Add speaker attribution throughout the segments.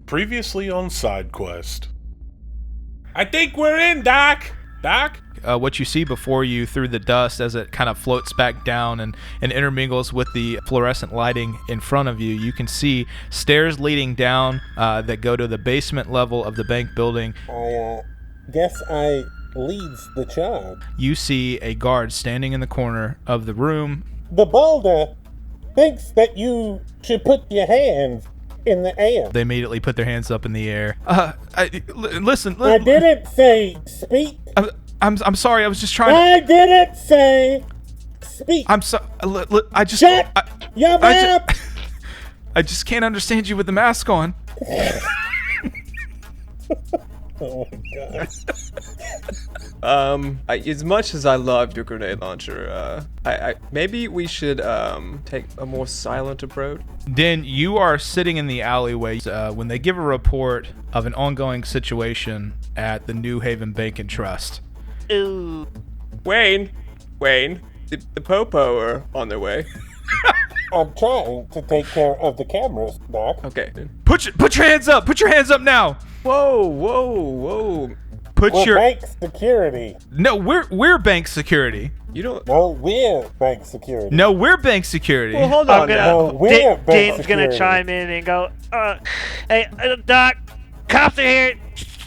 Speaker 1: Previously on Side Quest. I think we're in, Doc! Doc?
Speaker 2: What you see before you through the dust as it kind of floats back down and intermingles with the fluorescent lighting in front of you, you can see stairs leading down that go to the basement level of the bank building.
Speaker 3: I guess I leads the charge.
Speaker 2: You see a guard standing in the corner of the room.
Speaker 3: The boulder thinks that you should put your hands in the air.
Speaker 2: They immediately put their hands up in the air. Listen.
Speaker 3: I didn't say speak.
Speaker 2: I'm sorry. I was just trying.
Speaker 3: I didn't say speak.
Speaker 2: I'm sorry. I just.
Speaker 3: Shut your mouth.
Speaker 2: I just can't understand you with the mask on.
Speaker 3: Oh my god.
Speaker 4: As much as I love your grenade launcher, I maybe we should take a more silent approach.
Speaker 2: Den, you are sitting in the alleyway when they give a report of an ongoing situation at the New Haven Bank and Trust.
Speaker 4: Ooh. Wayne, the Popo are on their way.
Speaker 3: I'm trying to take care of the cameras, Doc.
Speaker 4: Okay.
Speaker 2: Put your hands up. Put your hands up now.
Speaker 4: Whoa.
Speaker 3: We're bank security.
Speaker 2: No, we're bank security.
Speaker 4: You don't.
Speaker 3: No, we're bank security.
Speaker 2: No, we're bank security.
Speaker 4: Well, hold on.
Speaker 5: Dean's gonna chime in and go, hey, Doc, cops are here.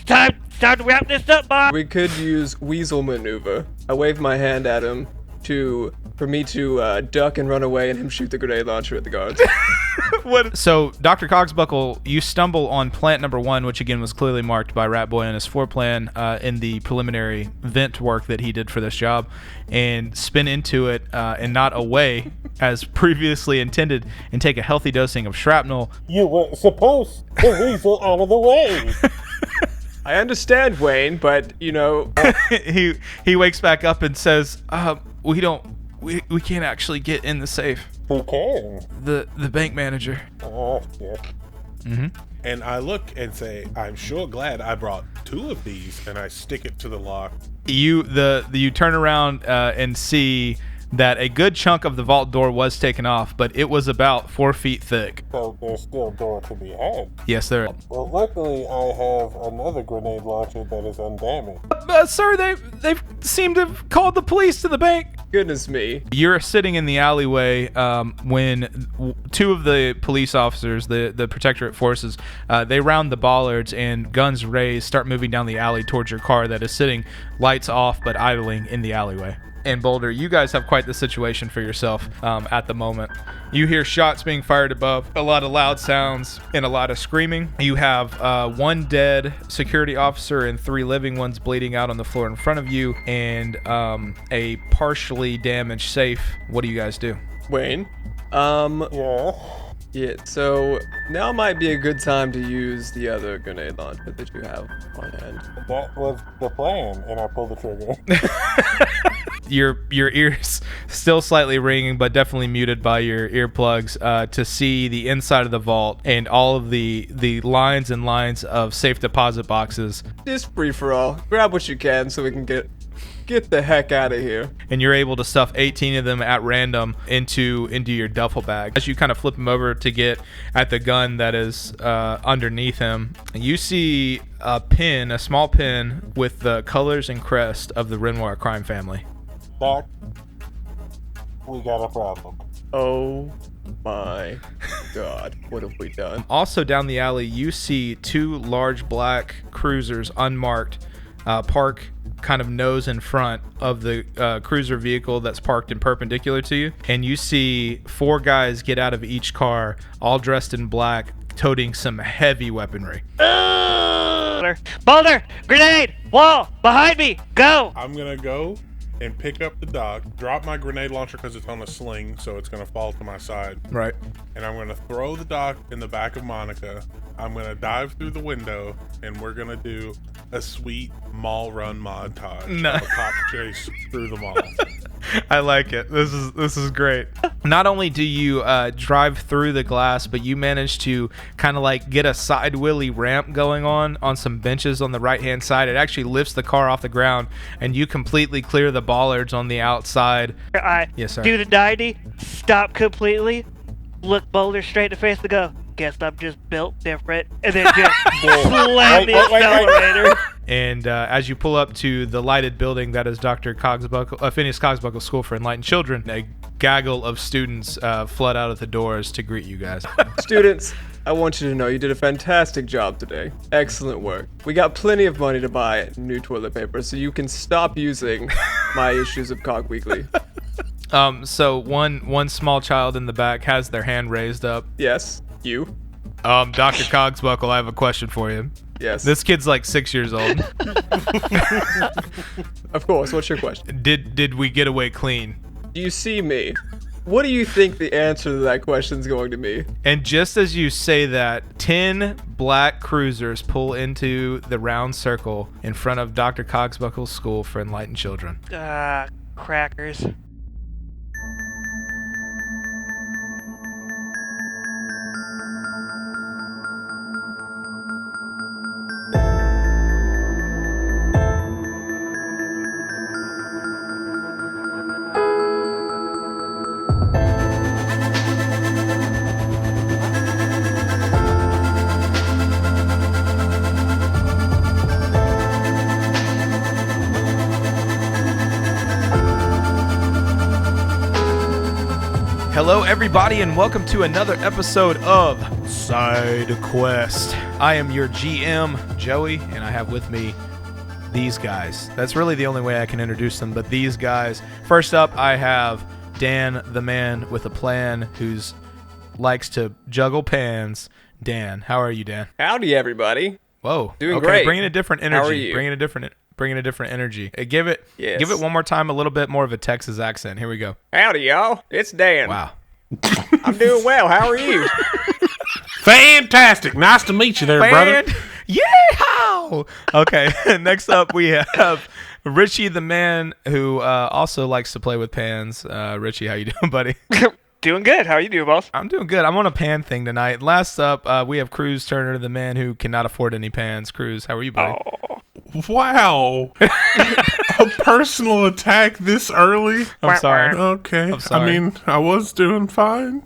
Speaker 5: Time to wrap this up, Bob.
Speaker 4: We could use Viesel maneuver. I wave my hand at him for me to duck and run away and him shoot the grenade launcher at the guards.
Speaker 2: What? So, Dr. Cogsbuckle, you stumble on plant number 1, which again was clearly marked by Ratboy on his floor plan in the preliminary vent work that he did for this job, and spin into it and not away as previously intended, and take a healthy dosing of shrapnel.
Speaker 3: You were supposed to weasel out of the way.
Speaker 4: I understand, Wayne, but you know.
Speaker 2: he wakes back up and says, we can't actually get in the safe.
Speaker 3: Who can?
Speaker 2: The bank manager.
Speaker 3: Oh, yeah.
Speaker 2: Mm-hmm.
Speaker 1: And I look and say, I'm sure glad I brought 2 of these, and I stick it to the lock.
Speaker 2: You turn around and see that a good chunk of the vault door was taken off, but it was about 4 feet thick.
Speaker 3: So there's still door to be had.
Speaker 2: Yes, there is.
Speaker 3: Well, luckily I have another grenade launcher that is undamaged.
Speaker 2: Sir, they've seemed to have called the police to the bank.
Speaker 4: Goodness me.
Speaker 2: You're sitting in the alleyway when 2 of the police officers, the Protectorate forces, they round the bollards and guns raised, start moving down the alley towards your car that is sitting lights off but idling in the alleyway. And Boulder, you guys have quite the situation for yourself at the moment. You hear shots being fired above, a lot of loud sounds, and a lot of screaming. You have 1 dead security officer and 3 living ones bleeding out on the floor in front of you, and a partially damaged safe. What do you guys do?
Speaker 4: Wayne?
Speaker 3: Yeah,
Speaker 4: so now might be a good time to use the other grenade launcher that you have on hand.
Speaker 3: that was the plan, and I pulled the trigger.
Speaker 2: Your ears still slightly ringing, but definitely muted by your earplugs to see the inside of the vault and all of the lines and lines of safe deposit boxes.
Speaker 4: Just free for all. Grab what you can so we can get the heck out of here.
Speaker 2: And you're able to stuff 18 of them at random into your duffel bag. As you kind of flip him over to get at the gun that is underneath him, you see a small pin with the colors and crest of the Renoir crime family.
Speaker 3: Doc, we got a problem.
Speaker 4: Oh my god, what have we done?
Speaker 2: Also down the alley, you see 2 large black cruisers unmarked park kind of nose in front of the cruiser vehicle that's parked in perpendicular to you, and you see 4 guys get out of each car, all dressed in black, toting some heavy weaponry.
Speaker 5: Boulder, grenade, wall, behind me, go!
Speaker 1: I'm gonna go and pick up the dock, drop my grenade launcher because it's on a sling, so it's gonna fall to my side.
Speaker 2: Right.
Speaker 1: And I'm gonna throw the dock in the back of Monica. I'm gonna dive through the window, and we're gonna do a sweet mall run montage.
Speaker 2: No.
Speaker 1: Of a cop chase through the mall.
Speaker 2: I like it. This is great. Not only do you drive through the glass, but you manage to kind of like get a side wheelie ramp going on some benches on the right hand side. It actually lifts the car off the ground, and you completely clear the bollards on the outside.
Speaker 5: I
Speaker 2: Yes, sir.
Speaker 5: do the 90, stop completely, look Boulder straight in the face and go, guess I'm just built different. And then just slam the accelerator.
Speaker 2: And as you pull up to the lighted building that is Dr. Cogsbuckle, Phineas Cogsbuckle School for Enlightened Children, a gaggle of students flood out of the doors to greet you guys.
Speaker 4: Students, I want you to know you did a fantastic job today. Excellent work. We got plenty of money to buy new toilet paper, so you can stop using my issues of Cog Weekly.
Speaker 2: So one small child in the back has their hand raised up.
Speaker 4: Yes, you.
Speaker 2: Dr. Cogsbuckle, I have a question for you.
Speaker 4: Yes.
Speaker 2: This kid's like 6 years old.
Speaker 4: Of course, what's your question?
Speaker 2: Did we get away clean?
Speaker 4: Do you see me? What do you think the answer to that question is going to be?
Speaker 2: And just as you say that, 10 black cruisers pull into the round circle in front of Dr. Cogsbuckle's School for Enlightened Children.
Speaker 5: Crackers.
Speaker 2: Hello, everybody, and welcome to another episode of Side Quest. I am your GM, Joey, and I have with me these guys. That's really the only way I can introduce them, but these guys. First up, I have Dan, the man with a plan, who's likes to juggle pans. Dan, how are you, Dan?
Speaker 4: Howdy, everybody.
Speaker 2: Whoa,
Speaker 4: Doing
Speaker 2: okay,
Speaker 4: great.
Speaker 2: Bringing a different energy.
Speaker 4: How are you?
Speaker 2: Bringing a different energy. Give it one more time, a little bit more of a Texas accent. Here we go.
Speaker 4: Howdy, y'all. It's Dan.
Speaker 2: Wow.
Speaker 4: I'm doing well. How are you?
Speaker 1: Fantastic. Nice to meet you there, brother.
Speaker 2: Yeah. Okay. Next up, we have Richie, the man who also likes to play with pans. Richie, how you doing, buddy?
Speaker 5: Doing good. How are you doing, boss?
Speaker 2: I'm doing good. I'm on a pan thing tonight. Last up, we have Cruz Turner, the man who cannot afford any pans. Cruz, how are you, buddy?
Speaker 5: Oh.
Speaker 1: Wow. A personal attack this early?
Speaker 2: I'm sorry.
Speaker 1: Okay.
Speaker 2: I'm sorry.
Speaker 1: I mean, I was doing fine.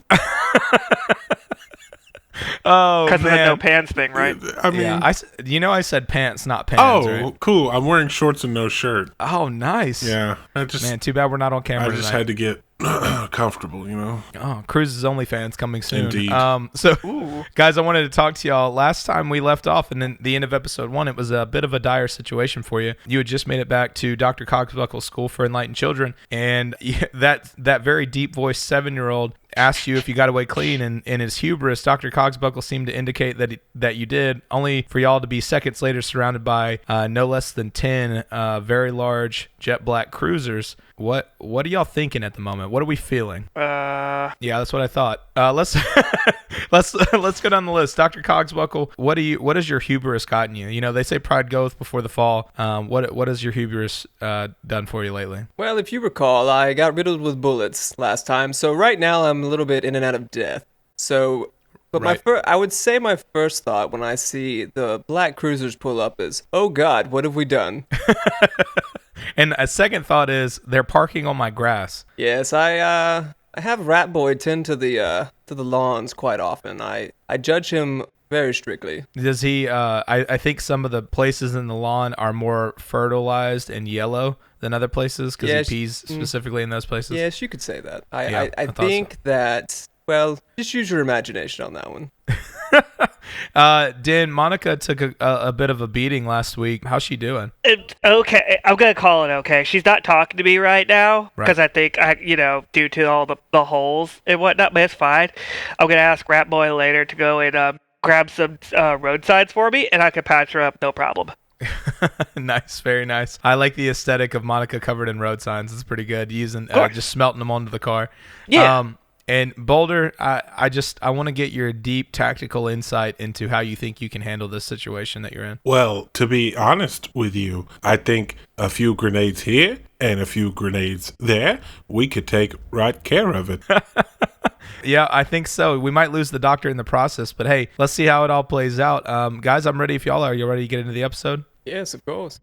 Speaker 2: Oh,
Speaker 5: Because of the
Speaker 2: man.
Speaker 5: no pants thing, right?
Speaker 1: I mean,
Speaker 2: Yeah, I said pants, not pans,
Speaker 1: oh,
Speaker 2: right?
Speaker 1: cool. I'm wearing shorts and no shirt.
Speaker 2: Oh, nice.
Speaker 1: Yeah. I just
Speaker 2: Man, too bad we're not on camera
Speaker 1: I just
Speaker 2: tonight.
Speaker 1: had to get comfortable, you know?
Speaker 2: Oh, Cruz's OnlyFans coming soon.
Speaker 1: Indeed.
Speaker 2: So, guys, I wanted to talk to y'all. Last time we left off, and then the end of episode 1, it was a bit of a dire situation for you. You had just made it back to Dr. Cogsbuckle's School for Enlightened Children, and that very deep-voiced 7-year-old asked you if you got away clean, and in his hubris, Dr. Cogsbuckle seemed to indicate that you did, only for y'all to be seconds later surrounded by no less than 10 very large jet black cruisers. What are y'all thinking at the moment? What are we feeling? Yeah, that's what I thought. Let's let's go down the list. Dr. Cogsbuckle, what has your hubris gotten you? You know, they say pride goeth before the fall. What has your hubris done for you lately?
Speaker 4: Well, if you recall, I got riddled with bullets last time, so right now I'm a little bit in and out of death. So, but
Speaker 2: Right.
Speaker 4: I would say my first thought when I see the black cruisers pull up is, oh God, what have we done?
Speaker 2: And a second thought is they're parking on my grass.
Speaker 4: Yes, I have Rat Boy tend to the lawns quite often. I judge him very strictly.
Speaker 2: Does he? I think some of the places in the lawn are more fertilized and yellow than other places because
Speaker 4: Yes,
Speaker 2: he pees specifically in those places.
Speaker 4: Yes, you could say that.
Speaker 2: Yeah,
Speaker 4: I
Speaker 2: I thought
Speaker 4: think that, well, just use your imagination on that one.
Speaker 2: Dan, Monica took a bit of a beating last week. How's she doing?
Speaker 5: Okay, I'm gonna call it okay. She's not talking to me right now
Speaker 2: Right.
Speaker 5: because I think due to all the holes and whatnot, but it's fine. I'm gonna ask Rat Boy later to go and grab some roadsides for me, and I can patch her up, no problem.
Speaker 2: Nice, very nice. I like the aesthetic of Monica covered in road signs. It's pretty good. Using
Speaker 5: course.
Speaker 2: just smelting them onto the car.
Speaker 5: Yeah.
Speaker 2: And Boulder, I want to get your deep tactical insight into how you think you can handle this situation that you're in.
Speaker 1: Well, to be honest with you, I think a few grenades here and a few grenades there, we could take right care of it.
Speaker 2: Yeah, I think so. We might lose the doctor in the process, but hey, let's see how it all plays out. Guys, I'm ready if y'all are. You ready to get into the episode?
Speaker 4: Yes, of course.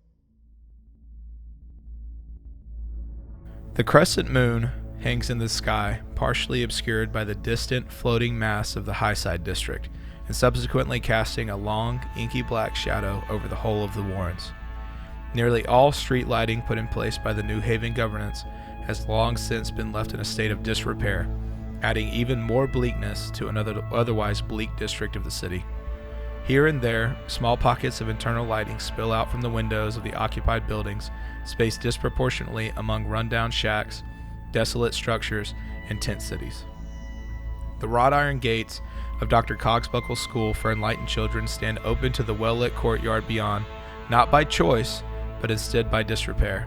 Speaker 2: The crescent moon hangs in the sky, partially obscured by the distant floating mass of the Highside district. and subsequently casting a long, inky black shadow over the whole of the Warrens. Nearly all street lighting put in place by the New Haven governance has long since been left in a state of disrepair, adding even more bleakness to another otherwise bleak district of the city. Here and there, small pockets of internal lighting spill out from the windows of the occupied buildings, spaced disproportionately among rundown shacks, desolate structures, and tent cities. The wrought iron gates of Dr. Cogsbuckle's School for Enlightened Children stand open to the well-lit courtyard beyond, not by choice, but instead by disrepair.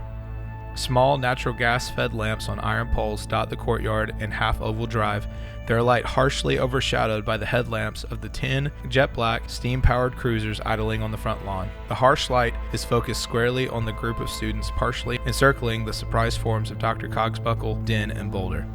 Speaker 2: Small natural gas-fed lamps on iron poles dot the courtyard and half-oval drive, their light harshly overshadowed by the headlamps of the 10 jet-black, steam-powered cruisers idling on the front lawn. The harsh light is focused squarely on the group of students partially encircling the surprised forms of Dr. Cogsbuckle, Den, and Boulder.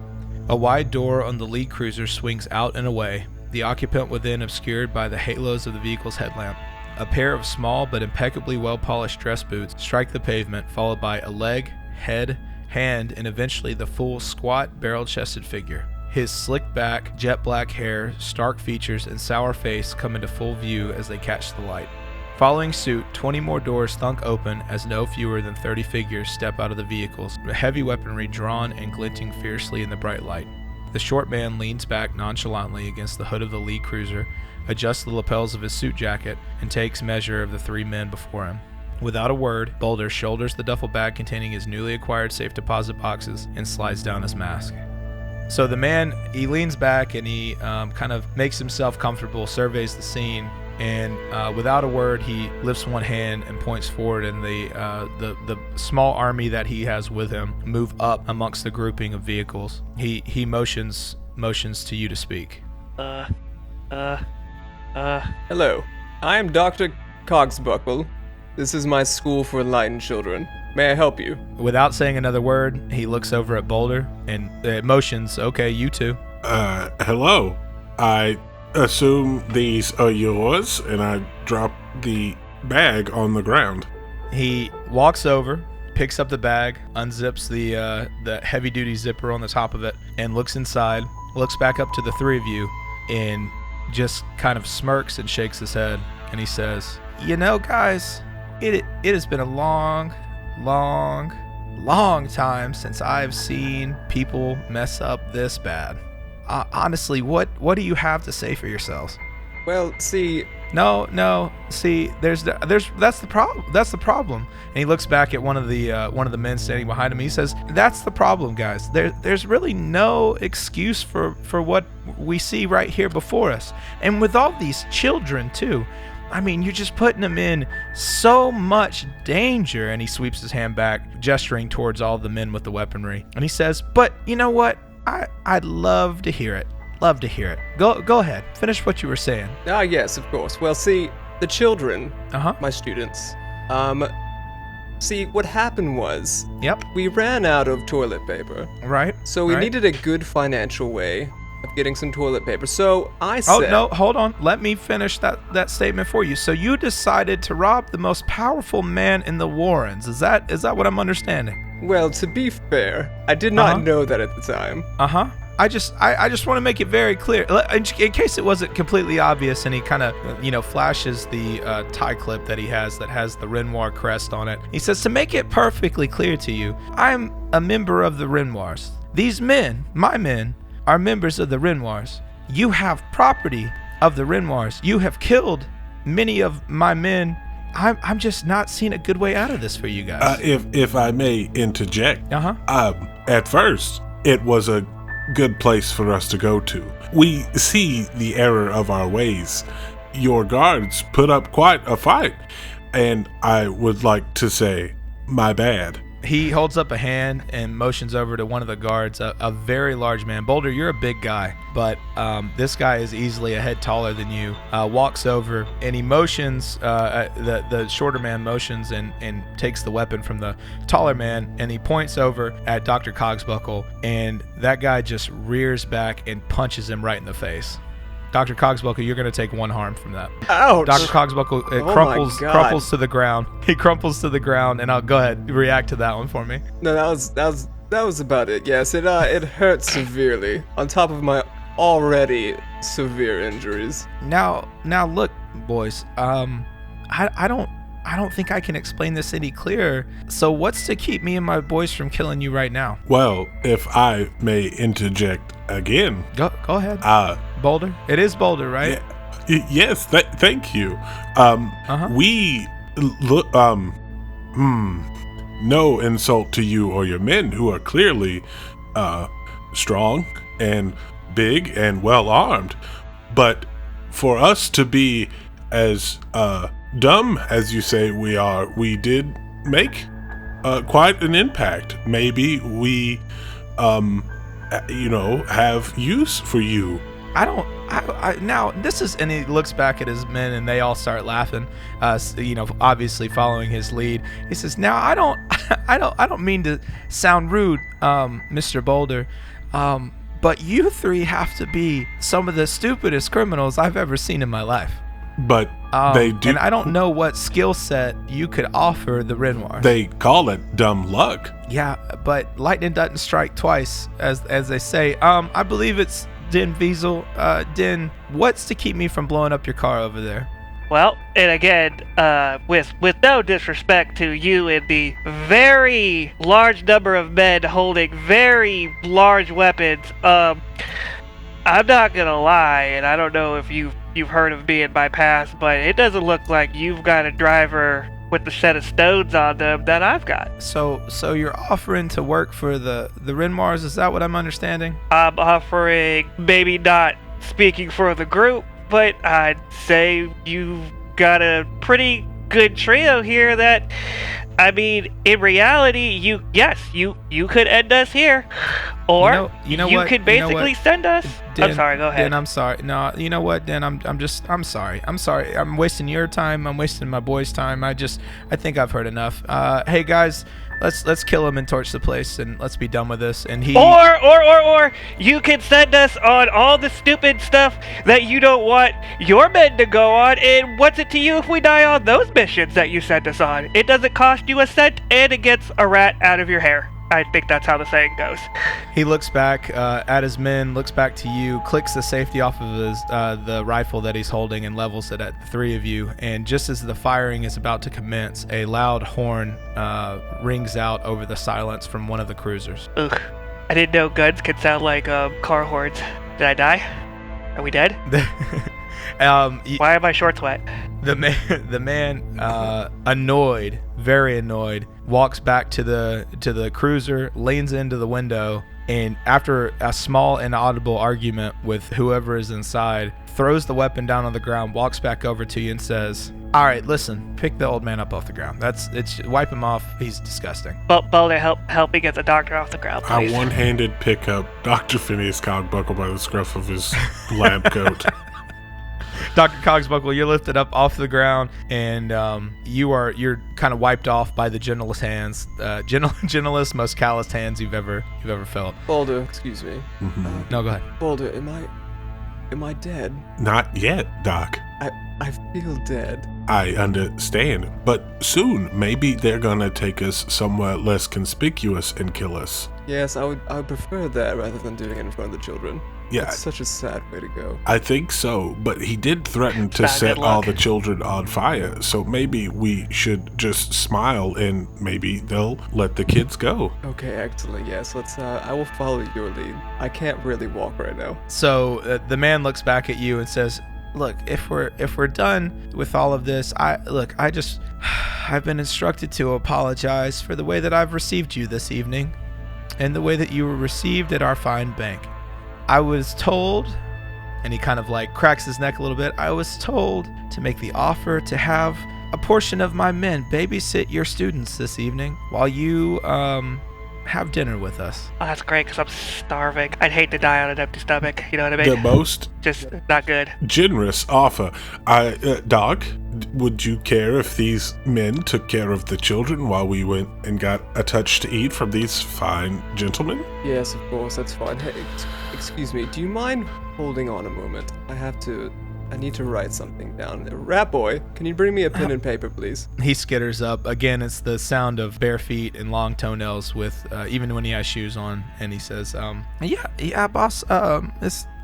Speaker 2: A wide door on the lead cruiser swings out and away, the occupant within obscured by the halos of the vehicle's headlamp. A pair of small but impeccably well-polished dress boots strike the pavement, followed by a leg, head, hand, and eventually the full, squat, barrel-chested figure. His slicked back, jet black hair, stark features, and sour face come into full view as they catch the light. Following suit, 20 more doors thunk open as no fewer than 30 figures step out of the vehicles, heavy weaponry drawn and glinting fiercely in the bright light. The short man leans back nonchalantly against the hood of the lead cruiser, adjusts the lapels of his suit jacket, and takes measure of the 3 men before him. Without a word, Boulder shoulders the duffel bag containing his newly acquired safe deposit boxes and slides down his mask. So the man, he leans back and he kind of makes himself comfortable, surveys the scene, and without a word, he lifts one hand and points forward, and the small army that he has with him move up amongst the grouping of vehicles. He motions to you to speak.
Speaker 4: Hello, I am Dr. Cogsbuckle. This is my school for enlightened children. May I help you?
Speaker 2: Without saying another word, he looks over at Boulder and motions, okay, you two.
Speaker 3: Hello. I assume these are yours, and I drop the bag on the ground.
Speaker 2: He walks over, picks up the bag, unzips the heavy-duty zipper on the top of it, and looks inside, looks back up to the 3 of you, and just kind of smirks and shakes his head, and he says, "You know, guys, it has been a long time since I've seen people mess up this bad. Honestly, what do you have to say for yourselves?"
Speaker 4: Well, see...
Speaker 2: No. See, that's the problem. That's the problem. And he looks back at one of the men standing behind him. He says, "That's the problem, guys. There's really no excuse for what we see right here before us. And with all these children too. I mean, you're just putting them in so much danger." And he sweeps his hand back, gesturing towards all the men with the weaponry. And he says, "But you know what? I'd love to hear it. Love to hear it. Go ahead. Finish what you were saying."
Speaker 4: Ah, yes, of course. Well, see, the children, my students, see, what happened was,
Speaker 2: Yep.
Speaker 4: we ran out of toilet paper.
Speaker 2: Right.
Speaker 4: So we
Speaker 2: right.
Speaker 4: needed a good financial way of getting some toilet paper. So I said...
Speaker 2: Oh, no, hold on. Let me finish that statement for you. So you decided to rob the most powerful man in the Warrens. Is that what I'm understanding?
Speaker 4: Well, to be fair, I did not know that at the time.
Speaker 2: I just want to make it very clear, in case it wasn't completely obvious, and he kind of, flashes the tie clip that he has that has the Renoir crest on it. He says, "To make it perfectly clear to you, I'm a member of the Renoirs. These men, my men, are members of the Renoirs. You have property of the Renoirs. You have killed many of my men. I'm just not seeing a good way out of this for you guys."
Speaker 3: If I may interject. At first, it was a good place for us to go to. We see the error of our ways. Your guards put up quite a fight, and I would like to say, my bad.
Speaker 2: He holds up a hand and motions over to one of the guards, a very large man. Boulder, you're a big guy, but this guy is easily a head taller than you. Walks over and he motions, the shorter man motions and takes the weapon from the taller man, and he points over at Dr. Cogsbuckle, and that guy just rears back and punches him right in the face. Dr. Cogsbuckle, you're going to take 1 harm from that.
Speaker 4: Ouch!
Speaker 2: Dr. Cogsbuckle crumples to the ground. He crumples to the ground, and I'll go ahead, react to that one for me.
Speaker 4: No, that was about it. Yes, it hurt severely. On top of my already severe injuries.
Speaker 2: Now look, boys. I don't think I can explain this any clearer. So what's to keep me and my boys from killing you right now?
Speaker 3: Well, if I may interject again.
Speaker 2: Go ahead. Boulder? It is Boulder, right?
Speaker 3: Yes, thank you. We look, no insult to you or your men, who are clearly strong and big and well armed, but for us to be as dumb as you say we are, we did make quite an impact. Maybe we have use for you.
Speaker 2: Now this is, and he looks back at his men and they all start laughing, obviously following his lead. He says, now I don't mean to sound rude, Mr. Boulder, but you three have to be some of the stupidest criminals I've ever seen in my life.
Speaker 3: But they do,
Speaker 2: and I don't know what skill set you could offer the Renoirs.
Speaker 3: They call it dumb luck.
Speaker 2: Yeah, but lightning doesn't strike twice, as they say. I believe it's Den Viesel. Den, what's to keep me from blowing up your car over there?
Speaker 5: Well, and again, with no disrespect to you and the very large number of men holding very large weapons, I'm not gonna lie, and I don't know if you've heard of me in my past, but it doesn't look like you've got a driver with the set of stones on them that I've got.
Speaker 2: So you're offering to work for the Renoirs, is that what I'm understanding?
Speaker 5: I'm offering, maybe not speaking for the group, but I'd say you've got a pretty good trio here that, I mean, in reality, you could end us here, or you could basically send us. Den, I'm sorry, go ahead.
Speaker 2: Den, I'm sorry. No, you know what, Den, I'm sorry. I'm sorry. I'm wasting your time. I'm wasting my boys' time. I think I've heard enough. Hey guys, let's kill him and torch the place and let's be done with this. And he
Speaker 5: or you can send us on all the stupid stuff that you don't want your men to go on, and what's it to you if we die on those missions that you sent us on? It doesn't cost you a cent, and it gets a rat out of your hair. I think that's how the saying goes.
Speaker 2: He looks back at his men, looks back to you, clicks the safety off of his the rifle that he's holding and levels it at the three of you. And just as the firing is about to commence, a loud horn rings out over the silence from one of the cruisers.
Speaker 5: Ugh. I didn't know guns could sound like car horns. Did I die? Are we dead? Why are my shorts wet?
Speaker 2: The man, annoyed, very annoyed, walks back to the cruiser, leans into the window, and after a small inaudible argument with whoever is inside, throws the weapon down on the ground, walks back over to you and says, "All right, listen, pick the old man up off the ground. Wipe him off. He's disgusting."
Speaker 5: Boulder, help me get the doctor off the ground, please.
Speaker 3: I one-handed pick up Dr. Phineas Cogsbuckle by the scruff of his lab coat.
Speaker 2: Dr. Cogsbuckle, you're lifted up off the ground, and you're kind of wiped off by the gentlest hands, gentlest, most calloused hands you've ever felt.
Speaker 4: Boulder, excuse me.
Speaker 3: Mm-hmm.
Speaker 2: No, go ahead.
Speaker 4: Boulder, am I dead?
Speaker 3: Not yet, Doc.
Speaker 4: I feel dead.
Speaker 3: I understand, but soon maybe they're gonna take us somewhere less conspicuous and kill us.
Speaker 4: Yes, I would prefer that rather than doing it in front of the children.
Speaker 3: Yeah,
Speaker 4: it's such a sad way to go.
Speaker 3: I think so, but he did threaten to set all the children on fire, so maybe we should just smile and maybe they'll let the kids go.
Speaker 4: Okay, excellent. Yes, let's. I will follow your lead. I can't really walk right now.
Speaker 2: So the man looks back at you and says, "Look, if we're done with all of this, I've been instructed to apologize for the way that I've received you this evening, and the way that you were received at our fine bank. I was told," and he kind of like cracks his neck a little bit, "I was told to make the offer to have a portion of my men babysit your students this evening while you have dinner with us."
Speaker 5: Oh, that's great, because I'm starving. I'd hate to die on an empty stomach, you know what I mean?
Speaker 3: The most
Speaker 5: just not good.
Speaker 3: Generous offer. Doc, would you care if these men took care of the children while we went and got a touch to eat from these fine gentlemen?
Speaker 4: Yes, of course, that's fine. Hey, excuse me, do you mind holding on a moment? I need to write something down. Rat boy, can you bring me a pen and paper, please?
Speaker 2: He skitters up. Again, it's the sound of bare feet and long toenails with even when he has shoes on. And he says, yeah, boss,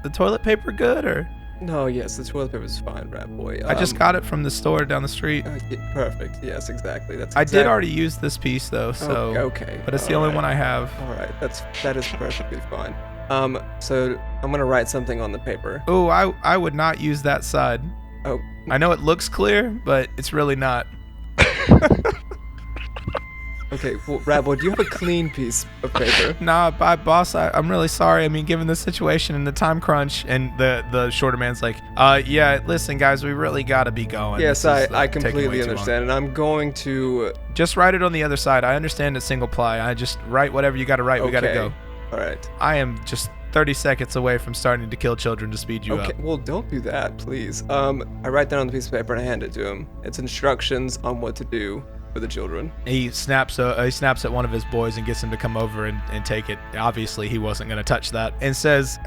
Speaker 2: the toilet paper good, or?
Speaker 4: No, yes, the toilet paper's fine, rat boy.
Speaker 2: I just got it from the store down the street.
Speaker 4: Perfect. Yes, exactly.
Speaker 2: I did already use this piece though, so.
Speaker 4: Okay.
Speaker 2: But it's the only one I have.
Speaker 4: All right, that is perfectly fine. So I'm gonna write something on the paper.
Speaker 2: Oh, I would not use that side.
Speaker 4: Oh.
Speaker 2: I know it looks clear, but it's really not.
Speaker 4: Okay, well, Ratboy, do you have a clean piece of paper?
Speaker 2: Nah, boss, I'm really sorry. I mean, given the situation and the time crunch, and the shorter man's like, yeah, listen, guys, we really gotta be going.
Speaker 4: Yes, I completely understand, and I'm going to...
Speaker 2: Just write it on the other side. I understand it's single ply. I just write whatever you gotta write.
Speaker 4: Okay.
Speaker 2: We gotta go.
Speaker 4: All right.
Speaker 2: I am just 30 seconds away from starting to kill children to speed you up.
Speaker 4: Okay, well, don't do that, please. I write down on the piece of paper and I hand it to him. It's instructions on what to do for the children.
Speaker 2: He snaps at one of his boys and gets him to come over and take it. Obviously, he wasn't going to touch that. And says,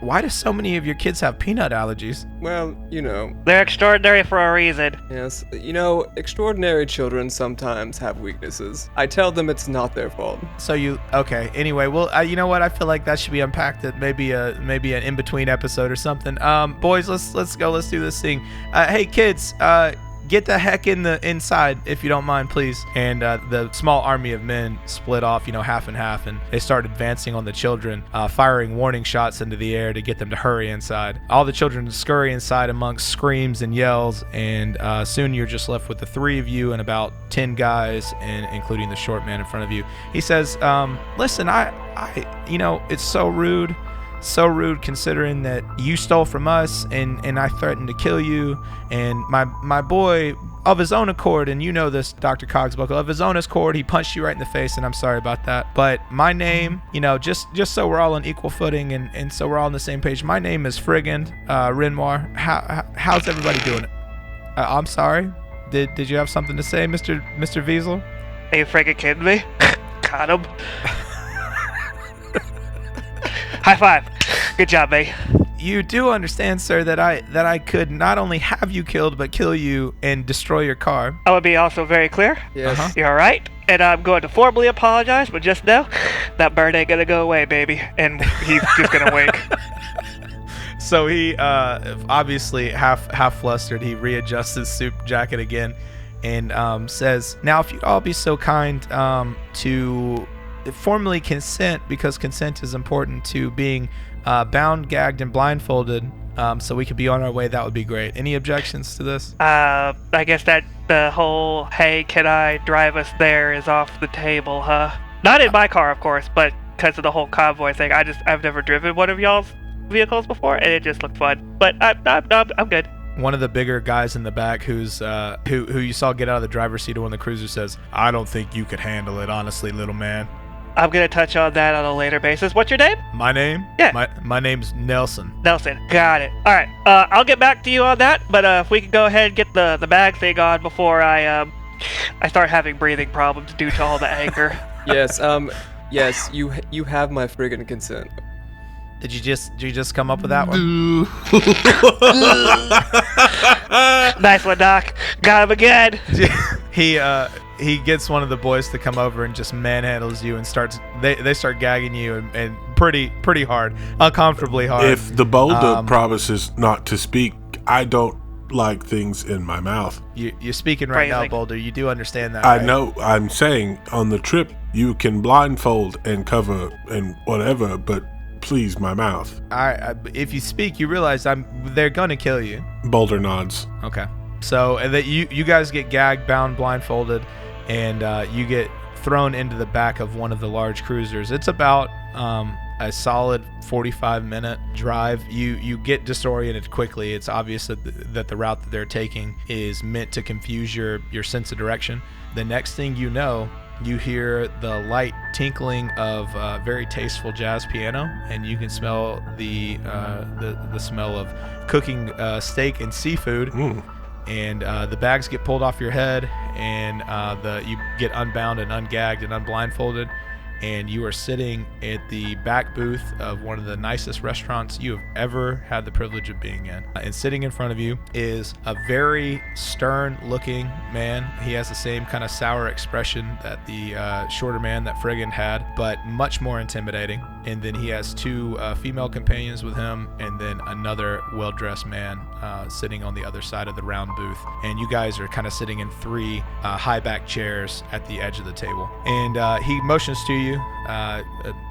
Speaker 2: why do so many of your kids have peanut allergies?
Speaker 4: Well, you know.
Speaker 5: They're extraordinary for a reason.
Speaker 4: Yes, you know, extraordinary children sometimes have weaknesses. I tell them it's not their fault.
Speaker 2: So okay. Anyway, well, you know what? I feel like that should be unpacked at maybe an in-between episode or something. Boys, let's go. Let's do this thing. Hey, kids, get the heck inside, if you don't mind, please. And the small army of men split off, half and half, and they start advancing on the children, firing warning shots into the air to get them to hurry inside. All the children scurry inside amongst screams and yells, and soon you're just left with the three of you and about 10 guys, and including the short man in front of you. He says, listen, it's so rude. So rude, considering that you stole from us and I threatened to kill you, and my boy, of his own accord, and you know this, Dr. Cogsbuckle, of his own accord, he punched you right in the face, and I'm sorry about that. But my name, just so we're all on equal footing and so we're all on the same page, my name is Frigand Renoir. How's everybody doing? I'm sorry. Did you have something to say, Mr. Viesel?
Speaker 5: Are you friggin' kidding me? Got him. High five. Good job, mate.
Speaker 2: You do understand, sir, that I could not only have you killed, but kill you and destroy your car.
Speaker 5: I would be also very clear.
Speaker 4: Yes.
Speaker 5: You're right. And I'm going to formally apologize, but just know that bird ain't gonna go away, baby. And he's just gonna wink.
Speaker 2: So he, obviously half flustered, he readjusts his suit jacket again and says, now if you'd all be so kind to formally consent, because consent is important, to being bound, gagged, and blindfolded, so we could be on our way, that would be great. Any objections to this?
Speaker 5: I guess that the whole, hey, can I drive us there is off the table, huh? Not in my car, of course, but because of the whole convoy thing. I've never driven one of y'all's vehicles before, and it just looked fun. But I'm good.
Speaker 2: One of the bigger guys in the back, who you saw get out of the driver's seat of one of the cruisers, says, I don't think you could handle it, honestly, little man.
Speaker 5: I'm going to touch on that on a later basis. What's your name?
Speaker 2: My name?
Speaker 5: Yeah.
Speaker 2: My name's Nelson.
Speaker 5: Nelson. Got it. All right. I'll get back to you on that, but if we can go ahead and get the bag thing on before I start having breathing problems due to all the anger.
Speaker 4: Yes, yes, you have my friggin' consent.
Speaker 2: Did you just come up with that one?
Speaker 5: Nice one, Doc. Got him again.
Speaker 2: He gets one of the boys to come over and just manhandles you and they start gagging you and pretty hard, uncomfortably hard.
Speaker 3: If the boulder promises not to speak, I don't like things in my mouth.
Speaker 2: You're speaking right now, Boulder. You do understand that,
Speaker 3: I
Speaker 2: right?
Speaker 3: know. I'm saying on the trip you can blindfold and cover and whatever, but please, my mouth.
Speaker 2: If you speak, you realize they're gonna kill you.
Speaker 3: Boulder nods.
Speaker 2: Okay. So that you guys get gagged, bound, blindfolded, and you get thrown into the back of one of the large cruisers. It's about a solid 45-minute drive. You get disoriented quickly. It's obvious that the route that they're taking is meant to confuse your sense of direction. The next thing you know, you hear the light tinkling of very tasteful jazz piano, and you can smell the smell of cooking steak and seafood. And the bags get pulled off your head, and you get unbound and ungagged and unblindfolded, and you are sitting at the back booth of one of the nicest restaurants you have ever had the privilege of being in. And sitting in front of you is a very stern-looking man. He has the same kind of sour expression that the shorter man that Frigand had, but much more intimidating. and then he has two female companions with him, and then another well-dressed man sitting on the other side of the round booth. And you guys are kind of sitting in three high-back chairs at the edge of the table. And he motions to you,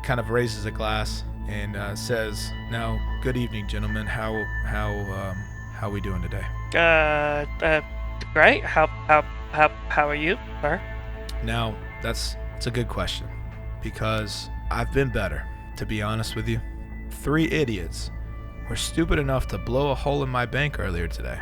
Speaker 2: kind of raises a glass, and says, "Now, good evening, gentlemen. How are we doing today?"
Speaker 5: Great. How are you, sir?
Speaker 2: Now, it's a good question, because I've been better, to be honest with you. 3 idiots were stupid enough to blow a hole in my bank earlier today.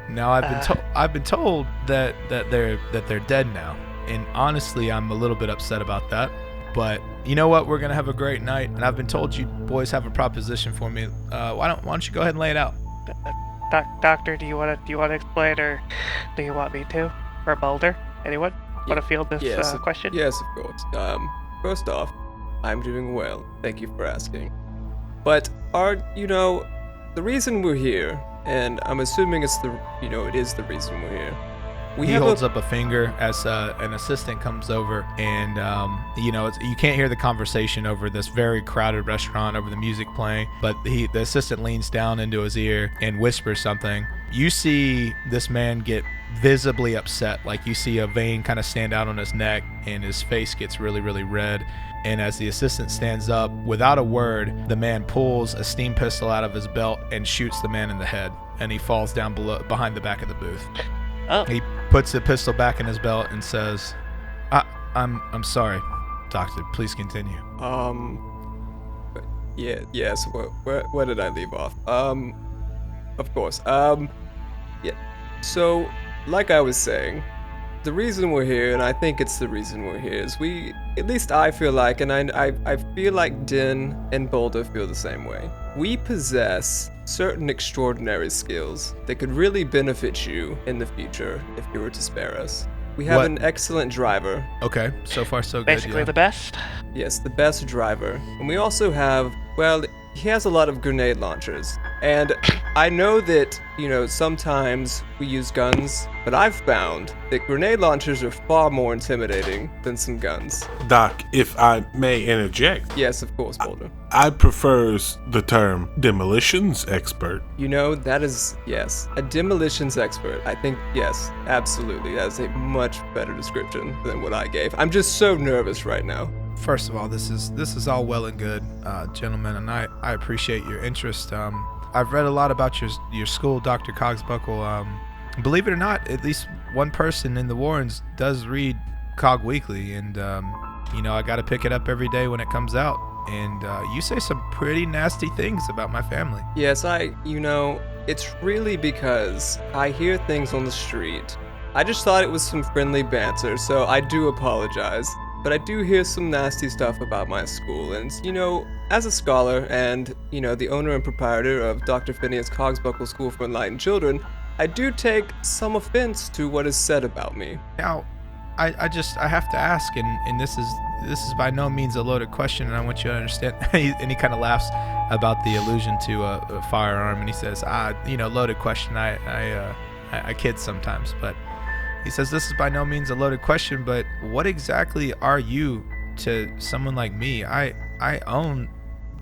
Speaker 2: Now, I've been told that they're dead now, and honestly, I'm a little bit upset about that. But you know what? We're gonna have a great night, and I've been told you boys have a proposition for me. Why don't you go ahead and lay it out?
Speaker 5: Doctor, do you want to explain, or do you want me to? Or Boulder? Anyone want to field this question?
Speaker 4: Yes, of course. First off, I'm doing well. Thank you for asking. But the reason we're here, and I'm assuming it is the reason we're here.
Speaker 2: He holds up a finger as an assistant comes over, and you can't hear the conversation over this very crowded restaurant, over the music playing, but the assistant leans down into his ear and whispers something. You see this man get visibly upset, like you see a vein kind of stand out on his neck, and his face gets really, really red. And as the assistant stands up, without a word, the man pulls a steam pistol out of his belt and shoots the man in the head, and he falls down behind the back of the booth.
Speaker 5: Oh.
Speaker 2: He puts the pistol back in his belt and says, I'm sorry, Doctor, please continue.
Speaker 4: Yes, where did I leave off? Of course. So, like I was saying, the reason we're here, and I think it's the reason we're here, is at least I feel like, and I feel like Din and Boulder feel the same way. We possess certain extraordinary skills that could really benefit you in the future if you were to spare us. We have an excellent driver.
Speaker 2: Okay, so far so good.
Speaker 5: Basically the best?
Speaker 4: Yes, the best driver. And we also have, he has a lot of grenade launchers. And I know that, sometimes we use guns, but I've found that grenade launchers are far more intimidating than some guns.
Speaker 3: Doc, if I may interject.
Speaker 4: Yes, of course, Boulder.
Speaker 3: I prefers the term demolitions expert.
Speaker 4: That is, yes, a demolitions expert. I think, yes, absolutely. That is a much better description than what I gave. I'm just so nervous right now.
Speaker 2: First of all, this is all well and good, gentlemen, and I appreciate your interest. I've read a lot about your school, Dr. Cogsbuckle. Believe it or not, at least one person in the Warrens does read Cog Weekly, and I got to pick it up every day when it comes out. And you say some pretty nasty things about my family.
Speaker 4: Yes, it's really because I hear things on the street. I just thought it was some friendly banter, so I do apologize. But I do hear some nasty stuff about my school, and, as a scholar and, the owner and proprietor of Dr. Phineas Cogsbuckle School for Enlightened Children, I do take some offense to what is said about me.
Speaker 2: Now, I have to ask, and this is by no means a loaded question, and I want you to understand, and he kind of laughs about the allusion to a firearm, and he says, loaded question, I kid sometimes, but he says, this is by no means a loaded question, but what exactly are you to someone like me? I own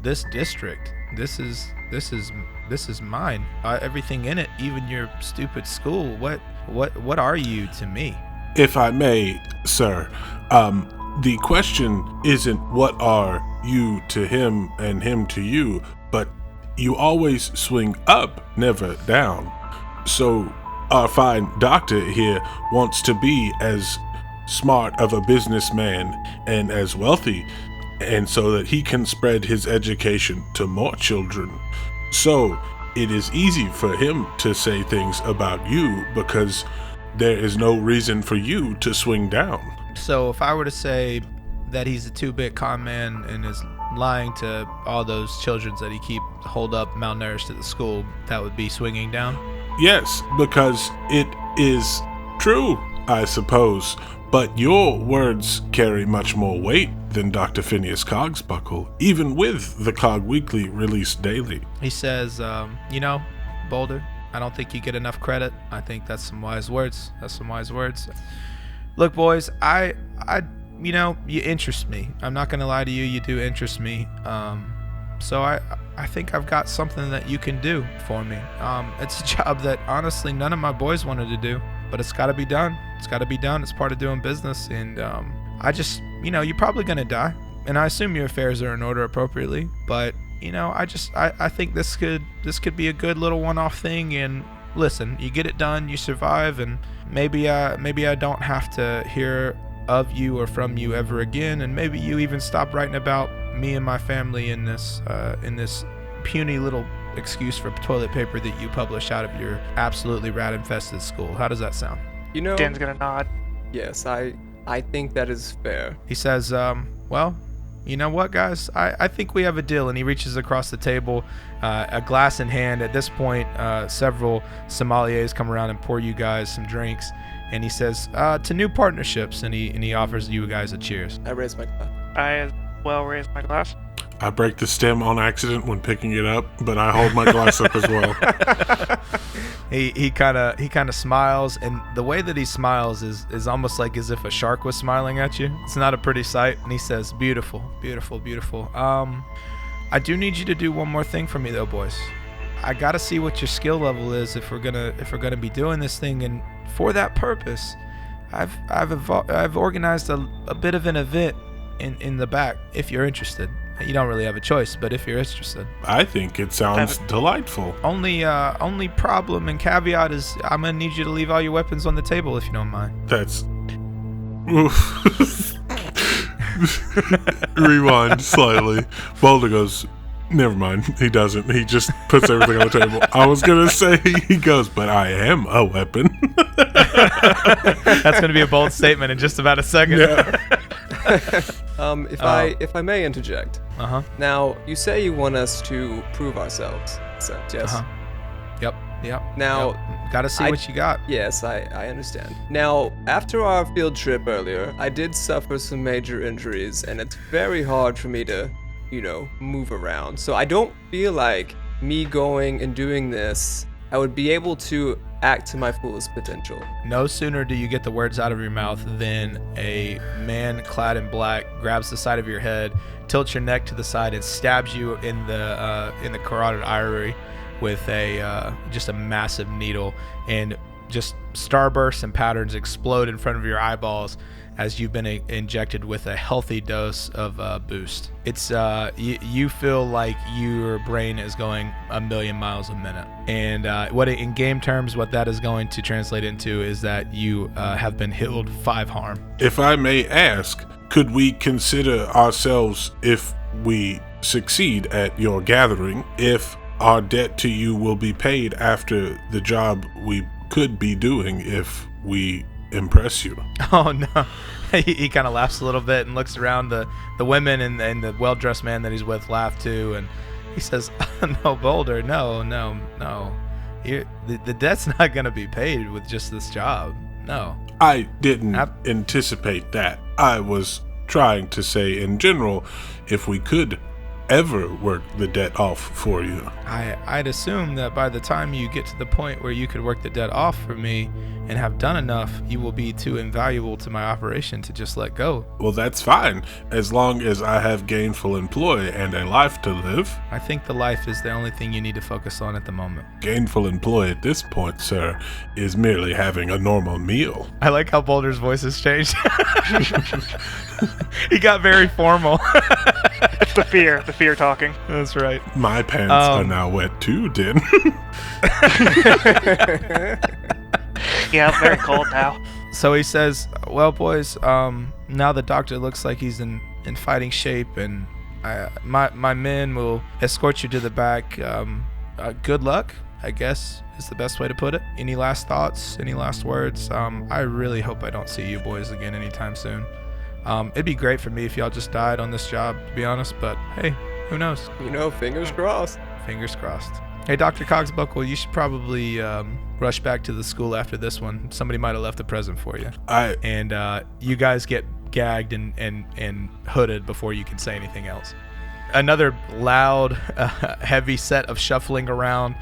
Speaker 2: this district. This is mine. Everything in it, even your stupid school. What are you to me?
Speaker 3: If I may, sir, the question isn't what are you to him and him to you, but you always swing up, never down. So our fine doctor here wants to be as smart of a businessman and as wealthy, and so that he can spread his education to more children. So it is easy for him to say things about you because there is no reason for you to swing down.
Speaker 2: So if I were to say that he's a 2-bit con man and is lying to all those children that he keep holed up malnourished at the school, that would be swinging down?
Speaker 3: Yes, because it is true, I suppose, but your words carry much more weight than Dr. Phineas Cogsbuckle, even with the Cog Weekly released daily.
Speaker 2: He says, Boulder, I don't think you get enough credit. I think that's some wise words. Look, boys, I you know, you interest me. I'm not gonna lie to you. You do interest me. So I think I've got something that you can do for me. It's a job that honestly none of my boys wanted to do, but it's got to be done. It's got to be done. It's part of doing business. And I just, you know, you're probably gonna die, and I assume your affairs are in order appropriately. But you know, I think this could be a good little one-off thing. And listen, you get it done, you survive, and maybe I don't have to hear of you or from you ever again, and maybe you even stop writing about me and my family in this puny little excuse for toilet paper that you publish out of your absolutely rat-infested school. How does that sound?
Speaker 4: You know,
Speaker 5: Dan's gonna nod.
Speaker 4: yes, I think that is fair.
Speaker 2: He says, well, you know what, guys? I think we have a deal. And he reaches across the table, a glass in hand. At this point, several sommeliers come around and pour you guys some drinks. And he says, to new partnerships. And he offers you guys a cheers.
Speaker 4: I raise my glass.
Speaker 5: I as well raise my glass.
Speaker 3: I break the stem on accident when picking it up, but I hold my glass up as well.
Speaker 2: He kind of smiles, and the way that he smiles is almost like as if a shark was smiling at you. It's not a pretty sight. And he says, beautiful, beautiful, beautiful. I do need you to do one more thing for me though, boys. I gotta see what your skill level is if we're gonna be doing this thing. And for that purpose, I've organized a bit of an event in the back. If you're interested, you don't really have a choice, but if you're interested,
Speaker 3: I think it sounds delightful.
Speaker 2: Only problem and caveat is I'm gonna need you to leave all your weapons on the table if you don't mind.
Speaker 3: That's rewind slightly. Boulder goes, never mind. He doesn't. He just puts everything on the table. I was gonna say he goes, but I am a weapon.
Speaker 2: That's gonna be a bold statement in just about a second.
Speaker 3: Yeah.
Speaker 4: If I may interject. Now, you say you want us to prove ourselves. So, yes.
Speaker 2: Yep.
Speaker 4: Now,
Speaker 2: gotta see what you got.
Speaker 4: Yes, I understand. Now, after our field trip earlier, I did suffer some major injuries, and it's very hard for me to, you know, move around. So I don't feel like me going and doing this, I would be able to act to my fullest potential.
Speaker 2: No sooner do you get the words out of your mouth than a man clad in black grabs the side of your head, tilts your neck to the side, and stabs you in the carotid artery with just a massive needle, and just starbursts and patterns explode in front of your eyeballs as you've been injected with a healthy dose of boost. It's you feel like your brain is going 1,000,000 miles a minute, and in game terms, what that is going to translate into is that you have been healed 5 harm.
Speaker 3: If I may ask, could we consider ourselves, if we succeed at your gathering, if our debt to you will be paid after the job we could be doing if we impress you?
Speaker 2: Oh no. He kind of laughs a little bit and looks around. The women and the well-dressed man that he's with laugh too, and he says, no, Boulder, no. The debt's not going to be paid with just this job. No.
Speaker 3: I didn't anticipate that. I was trying to say in general, if we could ever work the debt off for you.
Speaker 2: I'd assume that by the time you get to the point where you could work the debt off for me and have done enough, you will be too invaluable to my operation to just let go.
Speaker 3: Well, that's fine, as long as I have gainful employ and a life to live.
Speaker 2: I think the life is the only thing you need to focus on at the moment.
Speaker 3: Gainful employ at this point, sir, is merely having a normal meal.
Speaker 2: I like how Boulder's voice has changed. He got very formal.
Speaker 5: It's the fear talking.
Speaker 2: That's right.
Speaker 3: My pants are now wet too, Din.
Speaker 5: Yeah, I'm very cold now.
Speaker 2: So he says, well, boys, now the doctor looks like he's in fighting shape, and my men will escort you to the back. Good luck, I guess, is the best way to put it. Any last thoughts? Any last words? I really hope I don't see you boys again anytime soon. It'd be great for me if y'all just died on this job, to be honest, but hey, who knows?
Speaker 4: You know, fingers crossed.
Speaker 2: Fingers crossed. Hey, Dr. Cogsbuckle, you should probably rush back to the school after this one. Somebody might have left a present for you. And you guys get gagged and hooded before you can say anything else. Another loud, heavy set of shuffling around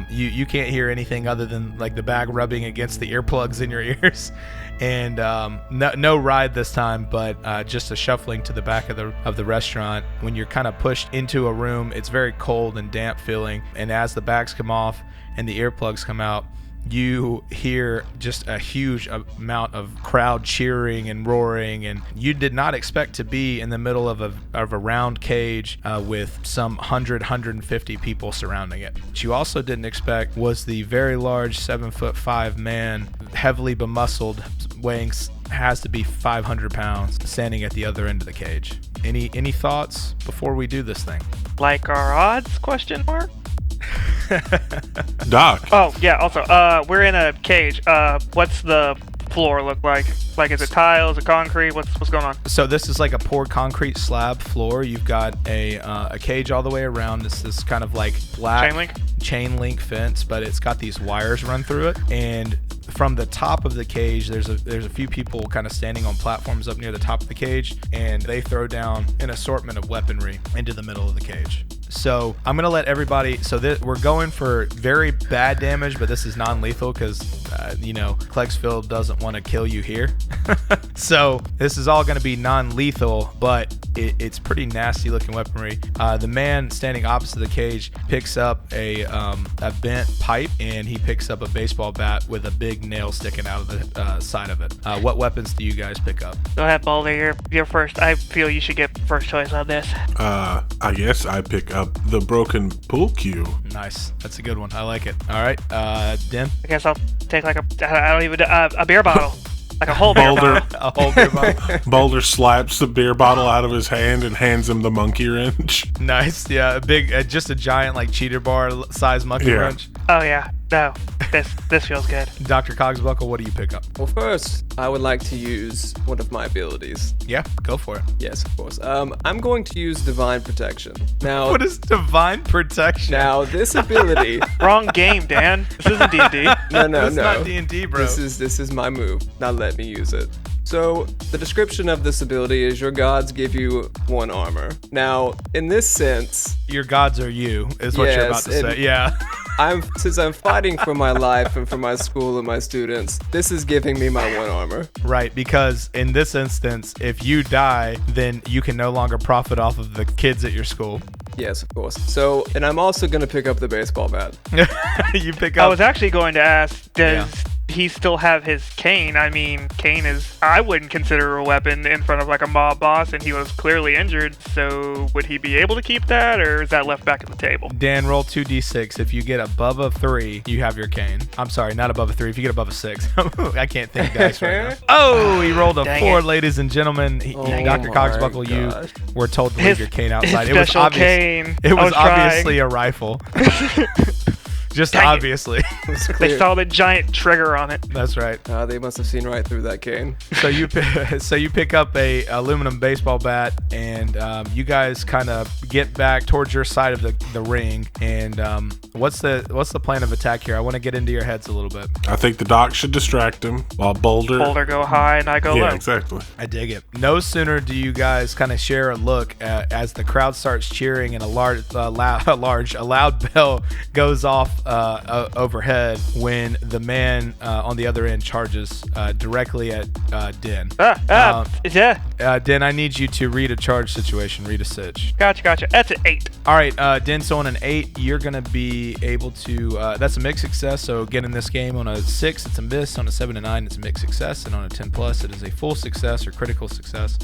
Speaker 2: You can't hear anything other than like the bag rubbing against the earplugs in your ears. And no ride this time, but just a shuffling to the back of the restaurant. When you're kind of pushed into a room, it's very cold and damp feeling. And as the bags come off and the earplugs come out, you hear just a huge amount of crowd cheering and roaring, and you did not expect to be in the middle of a round cage with some 150 people surrounding it. What you also didn't expect was the very large 7'5" man, heavily bemuscled, weighing has to be 500 pounds, standing at the other end of the cage. Any thoughts before we do this thing?
Speaker 5: Like our odds? Question mark.
Speaker 3: Doc.
Speaker 5: Oh yeah. Also, we're in a cage. What's the floor look like? Like, is it tile? Is it concrete? What's going on?
Speaker 2: So this is like a poured concrete slab floor. You've got a cage all the way around. This kind of like black chain link fence, but it's got these wires run through it. And from the top of the cage, there's a few people kind of standing on platforms up near the top of the cage, and they throw down an assortment of weaponry into the middle of the cage. So I'm gonna let everybody. So we're going for very bad damage, but this is non-lethal because Clegsfield doesn't want to kill you here. So this is all gonna be non-lethal, but it's pretty nasty looking weaponry. The man standing opposite the cage picks up a bent pipe, and he picks up a baseball bat with a big nail sticking out of the side of it. What weapons do you guys pick up?
Speaker 5: Go ahead, Boulder. You're first. I feel you should get first choice on this.
Speaker 3: I guess I pick up the broken pool cue.
Speaker 2: Nice. That's a good one. I like it. All right, Den?
Speaker 5: I guess I'll take like a beer bottle. Like a whole beer bottle.
Speaker 2: A whole beer bottle.
Speaker 3: Boulder slaps the beer bottle out of his hand and hands him the monkey wrench.
Speaker 2: Nice. Yeah, a big, just a giant like cheater bar size monkey wrench.
Speaker 5: Oh yeah. No, this feels good.
Speaker 2: Dr. Cogsbuckle, what do you pick up?
Speaker 4: Well, first, I would like to use one of my abilities.
Speaker 2: Yeah, go for it.
Speaker 4: Yes, of course. I'm going to use Divine Protection. Now,
Speaker 2: what is Divine Protection?
Speaker 4: Now, this ability...
Speaker 5: Wrong game, Dan. This isn't D&D.
Speaker 4: No.
Speaker 2: It's not D&D, bro.
Speaker 4: This is my move. Now let me use it. So, the description of this ability is your gods give you 1 armor. Now, in this sense...
Speaker 2: Your gods are you, is what you're about to say. Yeah.
Speaker 4: Since I'm fighting for my life and for my school and my students, this is giving me my 1 armor.
Speaker 2: Right, because in this instance, if you die, then you can no longer profit off of the kids at your school.
Speaker 4: Yes, of course. So, and I'm also going to pick up the baseball bat.
Speaker 2: You pick up...
Speaker 5: I was actually going to ask, does he still have his cane? I mean, cane is... I wouldn't consider a weapon in front of like a mob boss, and he was clearly injured, so would he be able to keep that, or is that left back at the table?
Speaker 2: Dan, roll 2d6. If you get above a 3, you have your cane. I'm sorry, not above a 3. If you get above a 6. I can't think dice right now. Oh, he rolled a 4, ladies and gentlemen. Dr. Cogsbuckle, you were told to leave your cane outside.
Speaker 5: It was obvious.
Speaker 2: It was obviously a rifle. Just
Speaker 5: Dang
Speaker 2: obviously.
Speaker 5: They saw the giant trigger on it.
Speaker 2: That's right.
Speaker 4: They must have seen right through that cane.
Speaker 2: So you pick up a aluminum baseball bat, and you guys kind of get back towards your side of the ring. And what's the plan of attack here? I want to get into your heads a little bit.
Speaker 3: I think the doc should distract him while Boulder
Speaker 5: go high and I go low.
Speaker 3: Yeah, exactly.
Speaker 2: I dig it. No sooner do you guys kind of share a look as the crowd starts cheering and a loud bell goes off overhead when the man on the other end charges directly at Den. Den, I need you to read a charge situation. Read a sitch.
Speaker 5: Gotcha. That's an 8.
Speaker 2: All right, Den, so on an 8, you're going to be able to... that's a mixed success, so again, in this game, on a 6, it's a miss. On a 7 and 9, it's a mixed success. And on a 10 plus, it is a full success or critical success.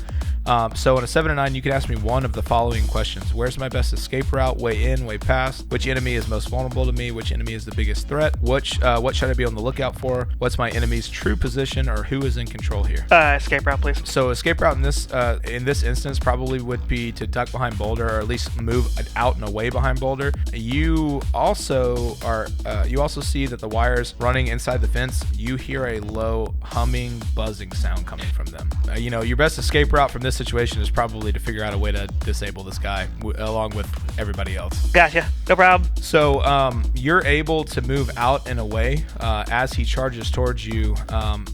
Speaker 2: So on a 7 and 9, you can ask me one of the following questions. Where's my best escape route? Way in, way past? Which enemy is most vulnerable to me? Which enemy is the biggest threat? What should I be on the lookout for? What's my enemy's true position, or who is in control here?
Speaker 5: Escape route, please.
Speaker 2: So escape route in this instance probably would be to duck behind Boulder, or at least move out and away behind Boulder. You also see that the wires running inside the fence, you hear a low humming, buzzing sound coming from them. Your best escape route from this situation is probably to figure out a way to disable this guy along with everybody else.
Speaker 5: Gotcha. No problem.
Speaker 2: So you're able to move out and away. As he charges towards you,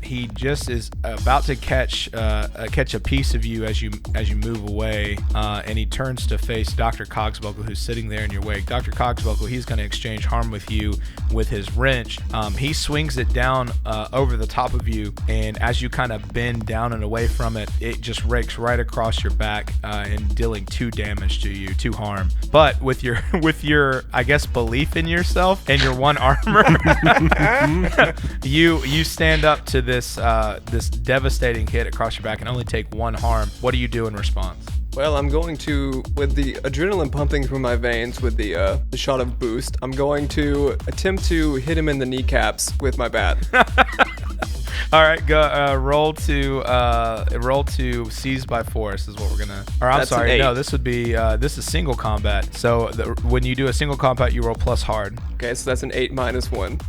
Speaker 2: he just is about to catch a piece of you as you move away, and he turns to face Dr. Cogsbuckle, who's sitting there in your wake. Dr. Cogsbuckle, he's going to exchange harm with you with his wrench. He swings it down over the top of you, and as you kind of bend down and away from it, it just rakes right across your back, and dealing 2 damage to you, 2 harm. But with your I guess belief in yourself and your 1 armor, you stand up to this devastating hit across your back and only take 1 harm. What do you do in response?
Speaker 4: Well, I'm going to, with the adrenaline pumping through my veins with the shot of boost, I'm going to attempt to hit him in the kneecaps with my bat.
Speaker 2: All right, go roll to seize by force is what we're gonna. Or I'm
Speaker 4: That's
Speaker 2: sorry,
Speaker 4: an 8.
Speaker 2: no, this would be this is single combat. So when you do a single combat, you roll plus hard.
Speaker 4: Okay, so that's an 8 minus 1.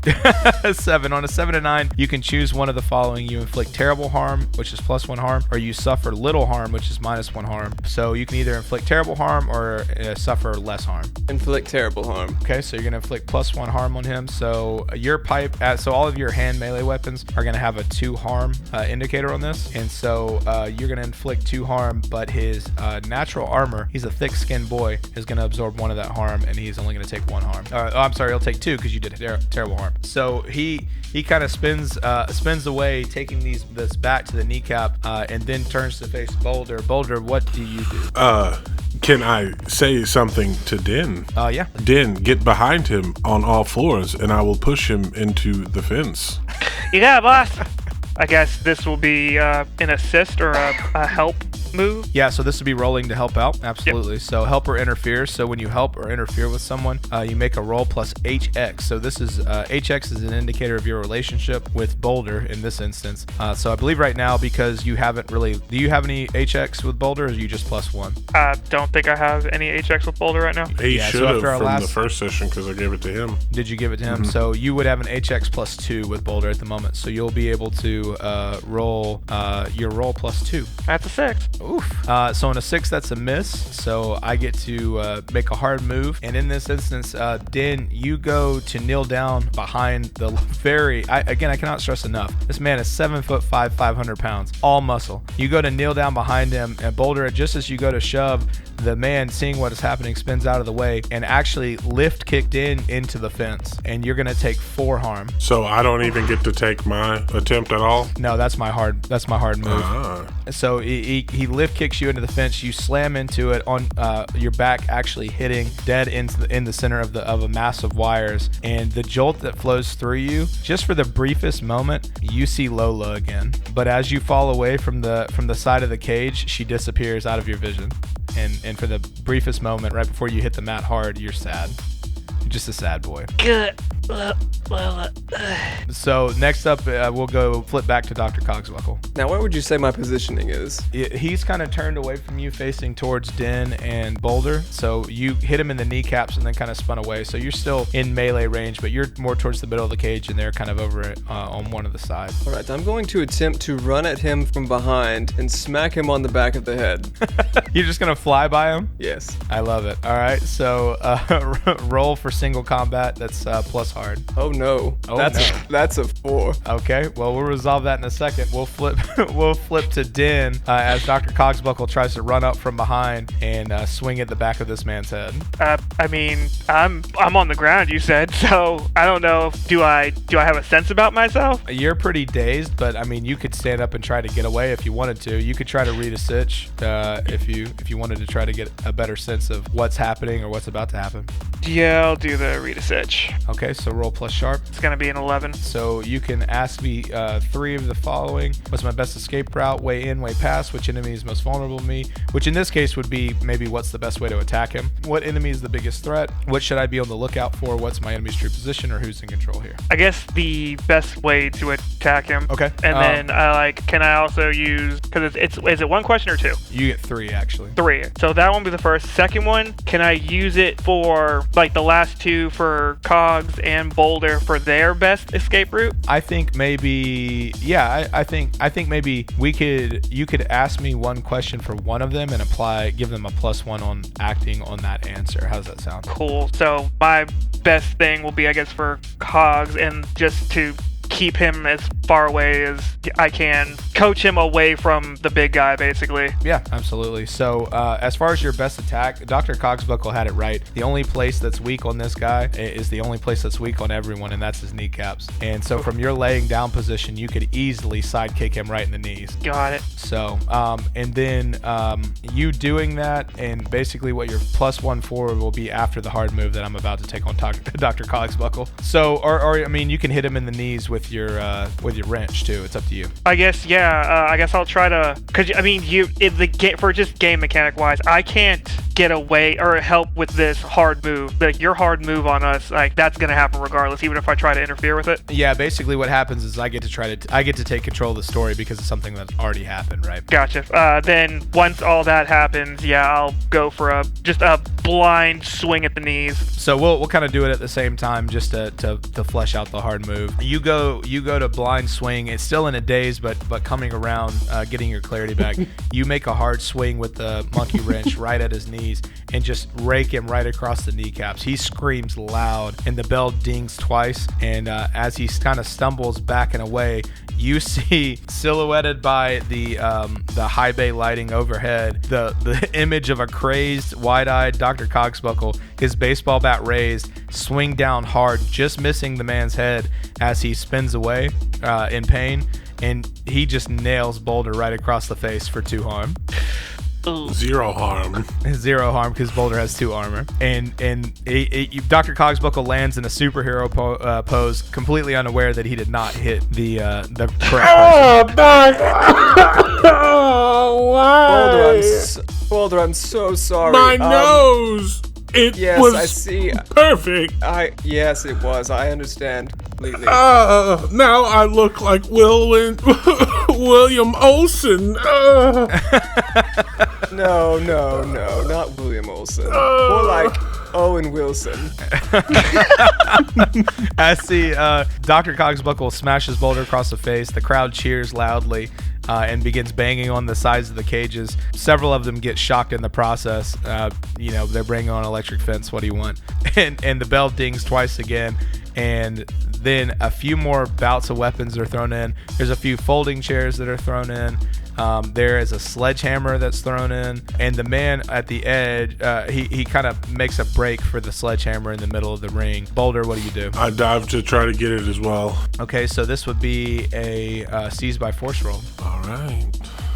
Speaker 2: 7 on a 7 to 9. You can choose one of the following: you inflict terrible harm, which is plus 1 harm, or you suffer little harm, which is minus 1 harm. So you can either inflict terrible harm or suffer less harm.
Speaker 4: Inflict terrible harm.
Speaker 2: Okay, so you're gonna inflict plus 1 harm on him. So your pipe, so all of your hand melee weapons are gonna have a 2 harm indicator on this, and so you're gonna inflict 2 harm, but his natural armor, he's a thick-skinned boy, is gonna absorb 1 of that harm, and he's only gonna take 1 harm. I'm sorry, he'll take 2 because you did terrible harm. So he kind of spins away, taking this back to the kneecap, and then turns to face Boulder. Boulder, what do you do?
Speaker 3: Can I say something to Din?
Speaker 2: Yeah.
Speaker 3: Din, get behind him on all fours, and I will push him into the fence.
Speaker 5: You got it, boss. I guess this will be an assist or a help move.
Speaker 2: Yeah, so this would be rolling to help out. Absolutely. Yep. So help or interfere. So when you help or interfere with someone, you make a roll plus HX. So this is HX is an indicator of your relationship with Boulder in this instance. So I believe right now, because you haven't really, do you have any HX with Boulder, or are you just plus 1?
Speaker 5: I don't think I have any HX with Boulder right now.
Speaker 3: He should have from the first session because I gave it to him.
Speaker 2: Did you give it to him? Mm-hmm. So you would have an HX plus 2 with Boulder at the moment. So you'll be able to roll your roll plus 2.
Speaker 5: That's a 6.
Speaker 2: Oof. So on a 6, that's a miss. So I get to make a hard move. And in this instance, Din, you go to kneel down behind the I cannot stress enough. This man is 7'5", 500 pounds, all muscle. You go to kneel down behind him, and Boulder, just as you go to shove, the man, seeing what is happening, spins out of the way and actually lift kicked into the fence. And you're going to take 4 harm.
Speaker 3: So I don't even get to take my attempt at all?
Speaker 2: No, that's my hard move. So he lift kicks you into the fence. You slam into it on your back, actually hitting dead in the center of a mass of wires. And the jolt that flows through you, just for the briefest moment, you see Lola again. But as you fall away from the side of the cage, she disappears out of your vision. And for the briefest moment, right before you hit the mat hard, you're sad. You're just a sad boy.
Speaker 5: Good.
Speaker 2: So next up, we'll go flip back to Dr. Cogsbuckle.
Speaker 4: Now, what would you say my positioning is?
Speaker 2: He's kind of turned away from you, facing towards Din and Boulder. So you hit him in the kneecaps and then kind of spun away. So you're still in melee range, but you're more towards the middle of the cage, and they're kind of over on one of the sides.
Speaker 4: All right, I'm going to attempt to run at him from behind and smack him on the back of the head.
Speaker 2: You're just going to fly by him?
Speaker 4: Yes.
Speaker 2: I love it. All right, so roll for single combat. That's plus hard.
Speaker 4: Oh no. That's a 4.
Speaker 2: Okay, well, we'll resolve that in a second. We'll flip to Din as Dr. Cogsbuckle tries to run up from behind and swing at the back of this man's head.
Speaker 5: I mean, I'm on the ground, you said, so I don't know. Do I have a sense about myself?
Speaker 2: You're pretty dazed, but I mean, you could stand up and try to get away if you wanted to. You could try to read a sitch if you wanted to try to get a better sense of what's happening or what's about to happen.
Speaker 5: Yeah, I'll do the read a sitch.
Speaker 2: Okay, so roll plus sharp.
Speaker 5: It's gonna be an 11.
Speaker 2: So you can ask me 3 of the following: what's my best escape route, way in, way past, which enemy is most vulnerable to me, which in this case would be maybe what's the best way to attack him, what enemy is the biggest threat, what should I be on the lookout for, what's my enemy's true position, or who's in control here.
Speaker 5: I guess the best way to attack him.
Speaker 2: Okay.
Speaker 5: And then can I also use, because is it 1 question or 2?
Speaker 2: You get 3 actually.
Speaker 5: 3. So that won't be the first. Second one, can I use it for like the last two for Cogs and Boulder for their best escape route?
Speaker 2: I think maybe, yeah, I think maybe you could ask me one question for one of them and give them a +1 on acting on that answer. How does that sound?
Speaker 5: Cool. So my best thing will be, I guess, for Cogs, and just to keep him as far away as I can, coach him away from the big guy, basically.
Speaker 2: Yeah, absolutely. So as far as your best attack, Dr. Cogsbuckle had it right. The only place that's weak on this guy is the only place that's weak on everyone, and that's his kneecaps. And so from your laying down position, you could easily sidekick him right in the knees.
Speaker 5: Got it.
Speaker 2: So, and then you doing that, and basically what your +1 forward will be after the hard move that I'm about to take on Dr. Cogsbuckle. So, or I mean, you can hit him in the knees with your wrench too. It's up to you.
Speaker 5: I guess, yeah. I guess I'll try to, cause I mean, for just game mechanic wise, I can't get away or help with this hard move. Like your hard move on us, like that's gonna happen regardless, even if I try to interfere with it.
Speaker 2: Yeah, basically what happens is I get to take control of the story because it's something that already happened, right?
Speaker 5: Gotcha. Then once all that happens, yeah, I'll go for just a blind swing at the knees.
Speaker 2: So we'll kind of do it at the same time just to flesh out the hard move. You go to blind swing. It's still in a daze, but coming around, getting your clarity back. You make a hard swing with the monkey wrench right at his knees and just rake him right across the kneecaps. He screams loud and the bell dings twice. And as he kind of stumbles back and away, you see silhouetted by the high bay lighting overhead, the image of a crazed, wide-eyed Dr. Cogsbuckle, his baseball bat raised, swing down hard, just missing the man's head as he spins away in pain, and he just nails Boulder right across the face for 2 harm.
Speaker 3: Zero harm.
Speaker 2: Zero harm because Boulder has 2 armor, and Dr. Cogsbuckle lands in a superhero pose, completely unaware that he did not hit the correct person.
Speaker 4: Boulder, I'm so sorry.
Speaker 3: My nose. It was
Speaker 4: I see.
Speaker 3: Perfect.
Speaker 4: Yes, it was. I understand completely.
Speaker 3: Now I look like William Olsen.
Speaker 4: No, not William Olsen. More like Owen Wilson.
Speaker 2: As Dr. Cogsbuckle smashes Boulder across the face, the crowd cheers loudly and begins banging on the sides of the cages. Several of them get shocked in the process. They're bringing on electric fence. What do you want? And the bell dings twice again. And then a few more bouts of weapons are thrown in. There's a few folding chairs that are thrown in. There is a sledgehammer that's thrown in, and the man at the edge, he kind of makes a break for the sledgehammer in the middle of the ring. Boulder, what do you do?
Speaker 3: I dive to try to get it as well.
Speaker 2: Okay, so this would be a seize by force roll.
Speaker 3: All right.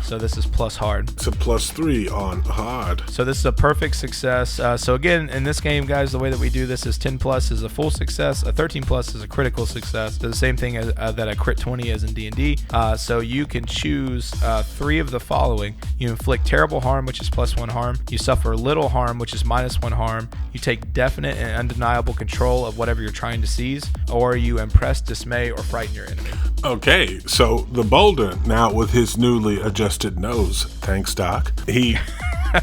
Speaker 2: So this is plus hard.
Speaker 3: It's a +3 on hard.
Speaker 2: So this is a perfect success. So again, in this game, guys, the way that we do this is 10 plus is a full success. A 13 plus is a critical success. So the same thing as that a crit 20 is in D&D. So you can choose 3 of the following. You inflict terrible harm, which is +1 harm. You suffer little harm, which is -1 harm. You take definite and undeniable control of whatever you're trying to seize, or you impress, dismay, or frighten your enemy.
Speaker 3: Okay, so the Boulder, now with his newly adjusted nose, thanks Doc, he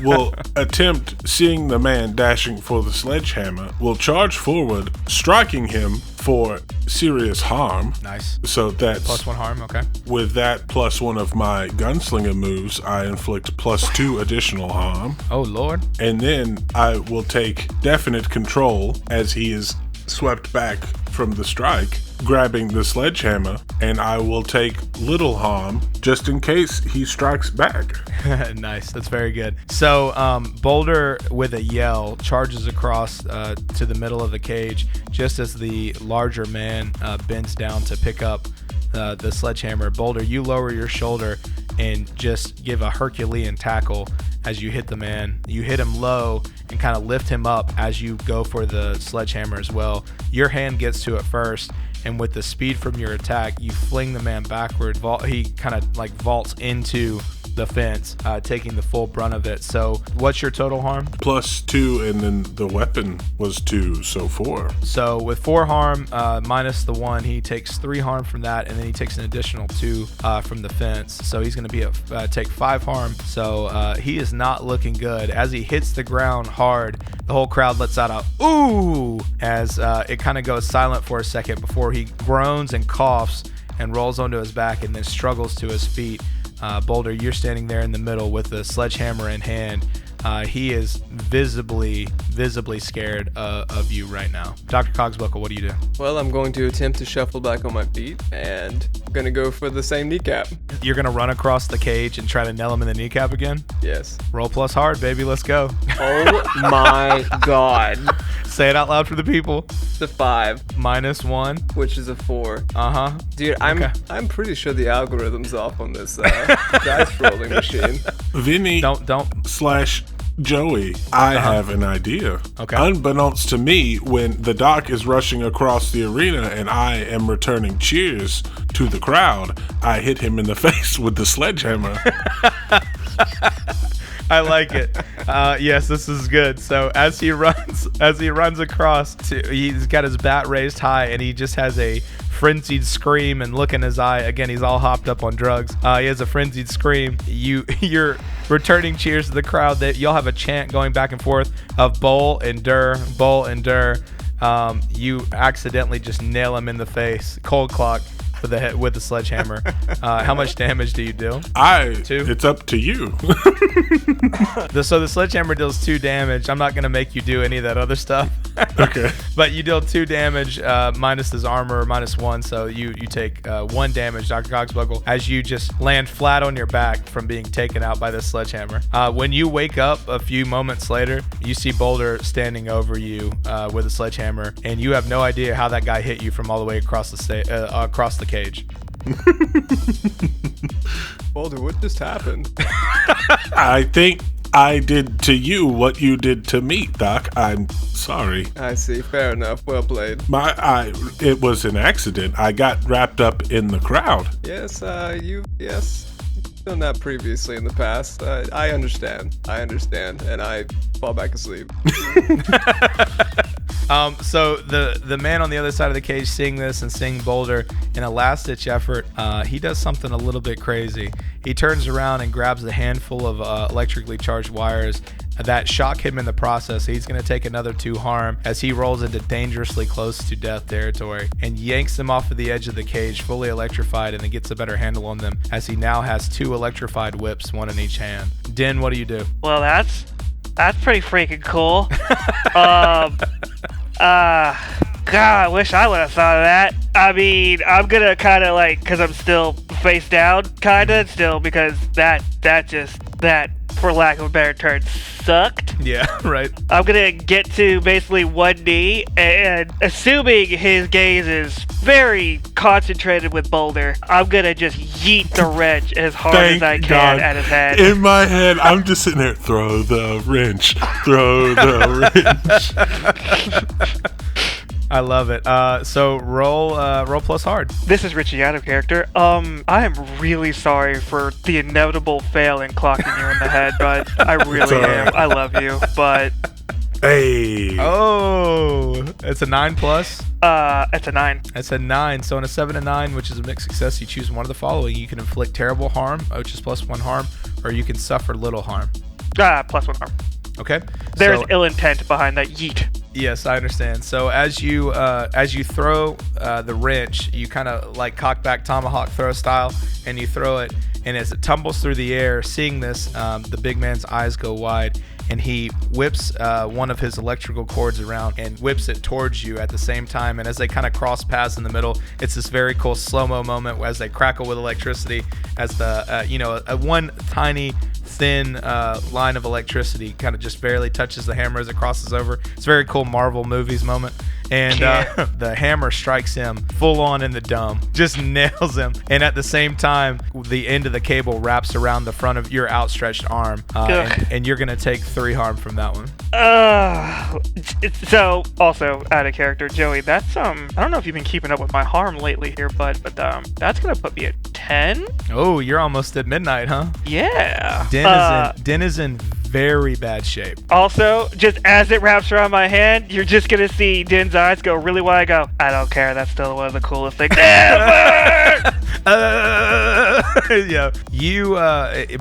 Speaker 3: will attempt seeing the man dashing for the sledgehammer, will charge forward, striking him for serious harm.
Speaker 2: Nice.
Speaker 3: So that's
Speaker 2: +1 harm, okay.
Speaker 3: With that +1 of my gunslinger moves, I inflict +2 additional harm.
Speaker 2: Oh Lord.
Speaker 3: And then I will take definite control as he is swept back from the strike, grabbing the sledgehammer, and I will take little harm just in case he strikes back.
Speaker 2: Nice, that's very good. So Boulder, with a yell, charges across to the middle of the cage just as the larger man bends down to pick up the sledgehammer. Boulder, you lower your shoulder and just give a Herculean tackle as you hit the man. You hit him low and kind of lift him up as you go for the sledgehammer as well. Your hand gets to it first, and with the speed from your attack, you fling the man backward. He kind of like vaults into the fence, taking the full brunt of it. So what's your total harm?
Speaker 3: +2, and then the weapon was 2, so 4.
Speaker 2: So with 4 harm, minus the 1, he takes 3 harm from that, and then he takes an additional 2 from the fence. So he's going to be take 5 harm. So he is not looking good. As he hits the ground hard, the whole crowd lets out a ooh as it kind of goes silent for a second before he groans and coughs and rolls onto his back and then struggles to his feet. Boulder, you're standing there in the middle with the sledgehammer in hand. He is visibly scared of you right now. Dr. Cogsbuckle, what do you do?
Speaker 4: Well, I'm going to attempt to shuffle back on my feet, and I'm going to go for the same kneecap.
Speaker 2: You're going to run across the cage and try to nail him in the kneecap again?
Speaker 4: Yes.
Speaker 2: Roll plus hard, baby. Let's go.
Speaker 4: Oh my god.
Speaker 2: Say it out loud for the people.
Speaker 4: The 5.
Speaker 2: -1.
Speaker 4: Which is a 4.
Speaker 2: Uh-huh.
Speaker 4: Dude, I'm pretty sure the algorithm's off on this dice rolling machine.
Speaker 3: Vinny / Joey, I have an idea.
Speaker 2: Okay.
Speaker 3: Unbeknownst to me, when the doc is rushing across the arena and I am returning cheers to the crowd, I hit him in the face with the sledgehammer.
Speaker 2: I like it. Yes, this is good. So as he runs across, he's got his bat raised high, and he just has a frenzied scream and look in his eye. Again, he's all hopped up on drugs. He has a frenzied scream. You're returning cheers to the crowd. That you'll have a chant going back and forth of bowl and dur, bowl and dur. You accidentally just nail him in the face, cold clock, with the sledgehammer. How much damage do you do? 2?
Speaker 3: It's up to you.
Speaker 2: So the sledgehammer deals 2 damage. I'm not going to make you do any of that other stuff.
Speaker 3: Okay.
Speaker 2: But you deal 2 damage minus his armor, -1. So you take 1 damage, Dr. Cogsbuckle, as you just land flat on your back from being taken out by this sledgehammer. When you wake up a few moments later, you see Boulder standing over you with a sledgehammer, and you have no idea how that guy hit you from all the way across the cage.
Speaker 4: Boulder, what just happened?
Speaker 3: I think I did to you what you did to me, Doc. I'm sorry.
Speaker 4: I see. Fair enough. Well played.
Speaker 3: It was an accident. I got wrapped up in the crowd.
Speaker 4: Yes, you've done that previously in the past. I understand, and I fall back asleep.
Speaker 2: So the man on the other side of the cage, seeing this and seeing Boulder in a last-ditch effort, he does something a little bit crazy. He turns around and grabs a handful of electrically charged wires that shock him in the process. He's going to take another 2 harm as he rolls into dangerously close to death territory and yanks them off of the edge of the cage, fully electrified, and then gets a better handle on them as he now has 2 electrified whips, 1 in each hand. Din, what do you do?
Speaker 5: Well, that's pretty freaking cool. God, I wish I would have thought of that. I mean, I'm gonna kind of because I'm still face down, still, because that, for lack of a better term, sucked.
Speaker 2: Yeah, right.
Speaker 5: I'm gonna get to basically 1 knee, and assuming his gaze is very concentrated with Boulder, I'm gonna just yeet the wrench as hard as I can at his head.
Speaker 3: In my head, I'm just sitting there, throw the wrench, throw the wrench.
Speaker 2: I love it. So roll plus hard.
Speaker 5: This is Richie out of character. I am really sorry for the inevitable fail in clocking you in the head, but I really am. I love you, but
Speaker 3: hey.
Speaker 2: Oh, it's a 9 plus.
Speaker 5: It's a 9.
Speaker 2: It's a 9. So on a 7 and 9, which is a mixed success, you choose one of the following. You can inflict terrible harm, which is plus 1 harm, or you can suffer little harm.
Speaker 5: Plus 1 harm.
Speaker 2: Okay.
Speaker 5: There's ill intent behind that yeet.
Speaker 2: Yes, I understand. So as you throw the wrench, you kind of like cock back tomahawk throw style, and you throw it, and as it tumbles through the air, seeing this, the big man's eyes go wide, and he whips one of his electrical cords around and whips it towards you at the same time. And as they kind of cross paths in the middle, it's this very cool slow-mo moment as they crackle with electricity, as the one tiny thin line of electricity kind of just barely touches the hammer as it crosses over. It's a very cool Marvel movies moment. And the hammer strikes him full on in the dome, just nails him. And at the same time, the end of the cable wraps around the front of your outstretched arm. And you're going to take 3 harm from that one.
Speaker 5: So, also out of character, Joey, that's, I don't know if you've been keeping up with my harm lately here, but that's going to put me at 10?
Speaker 2: Oh, you're almost at midnight, huh?
Speaker 5: Yeah.
Speaker 2: Den is in very bad shape.
Speaker 5: Also, just as it wraps around my hand, you're just gonna see Din's eyes go really wide. Go, I don't care. That's still one of the coolest things ever.
Speaker 2: Yeah.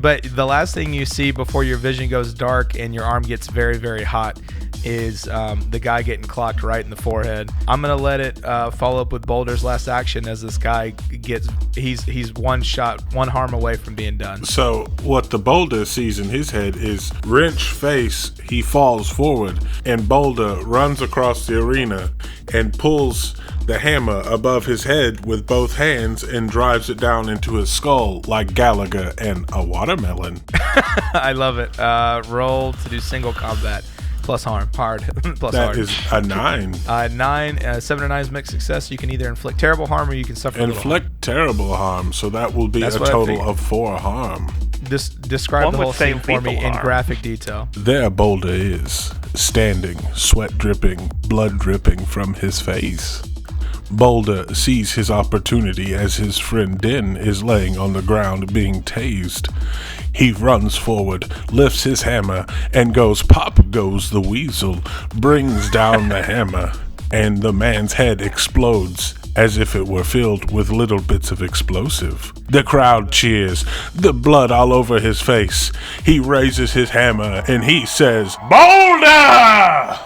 Speaker 2: But the last thing you see before your vision goes dark and your arm gets very, very hot is the guy getting clocked right in the forehead. I'm gonna let it follow up with Boulder's last action as this guy he's one harm away from being done.
Speaker 3: So what the Boulder sees in his head is wrench face. He falls forward, and Boulder runs across the arena and pulls the hammer above his head with both hands and drives it down into his skull like Gallagher and a watermelon.
Speaker 2: I love it. Roll to do single combat. Plus harm. Hard. Plus
Speaker 3: that
Speaker 2: hard.
Speaker 3: Is a 9.
Speaker 2: 7 or 9 is mixed success. You can either inflict terrible harm or you can suffer
Speaker 3: inflict terrible harm. So that will be a total of 4 harm.
Speaker 2: Describe the whole scene for me in graphic detail.
Speaker 3: There Boulder is, standing, sweat dripping, blood dripping from his face. Boulder sees his opportunity as his friend Din is laying on the ground being tased. He runs forward, lifts his hammer, and goes pop goes the Viesel, brings down the hammer, and the man's head explodes as if it were filled with little bits of explosive. The crowd cheers, the blood all over his face. He raises his hammer and he says, "Boulder!"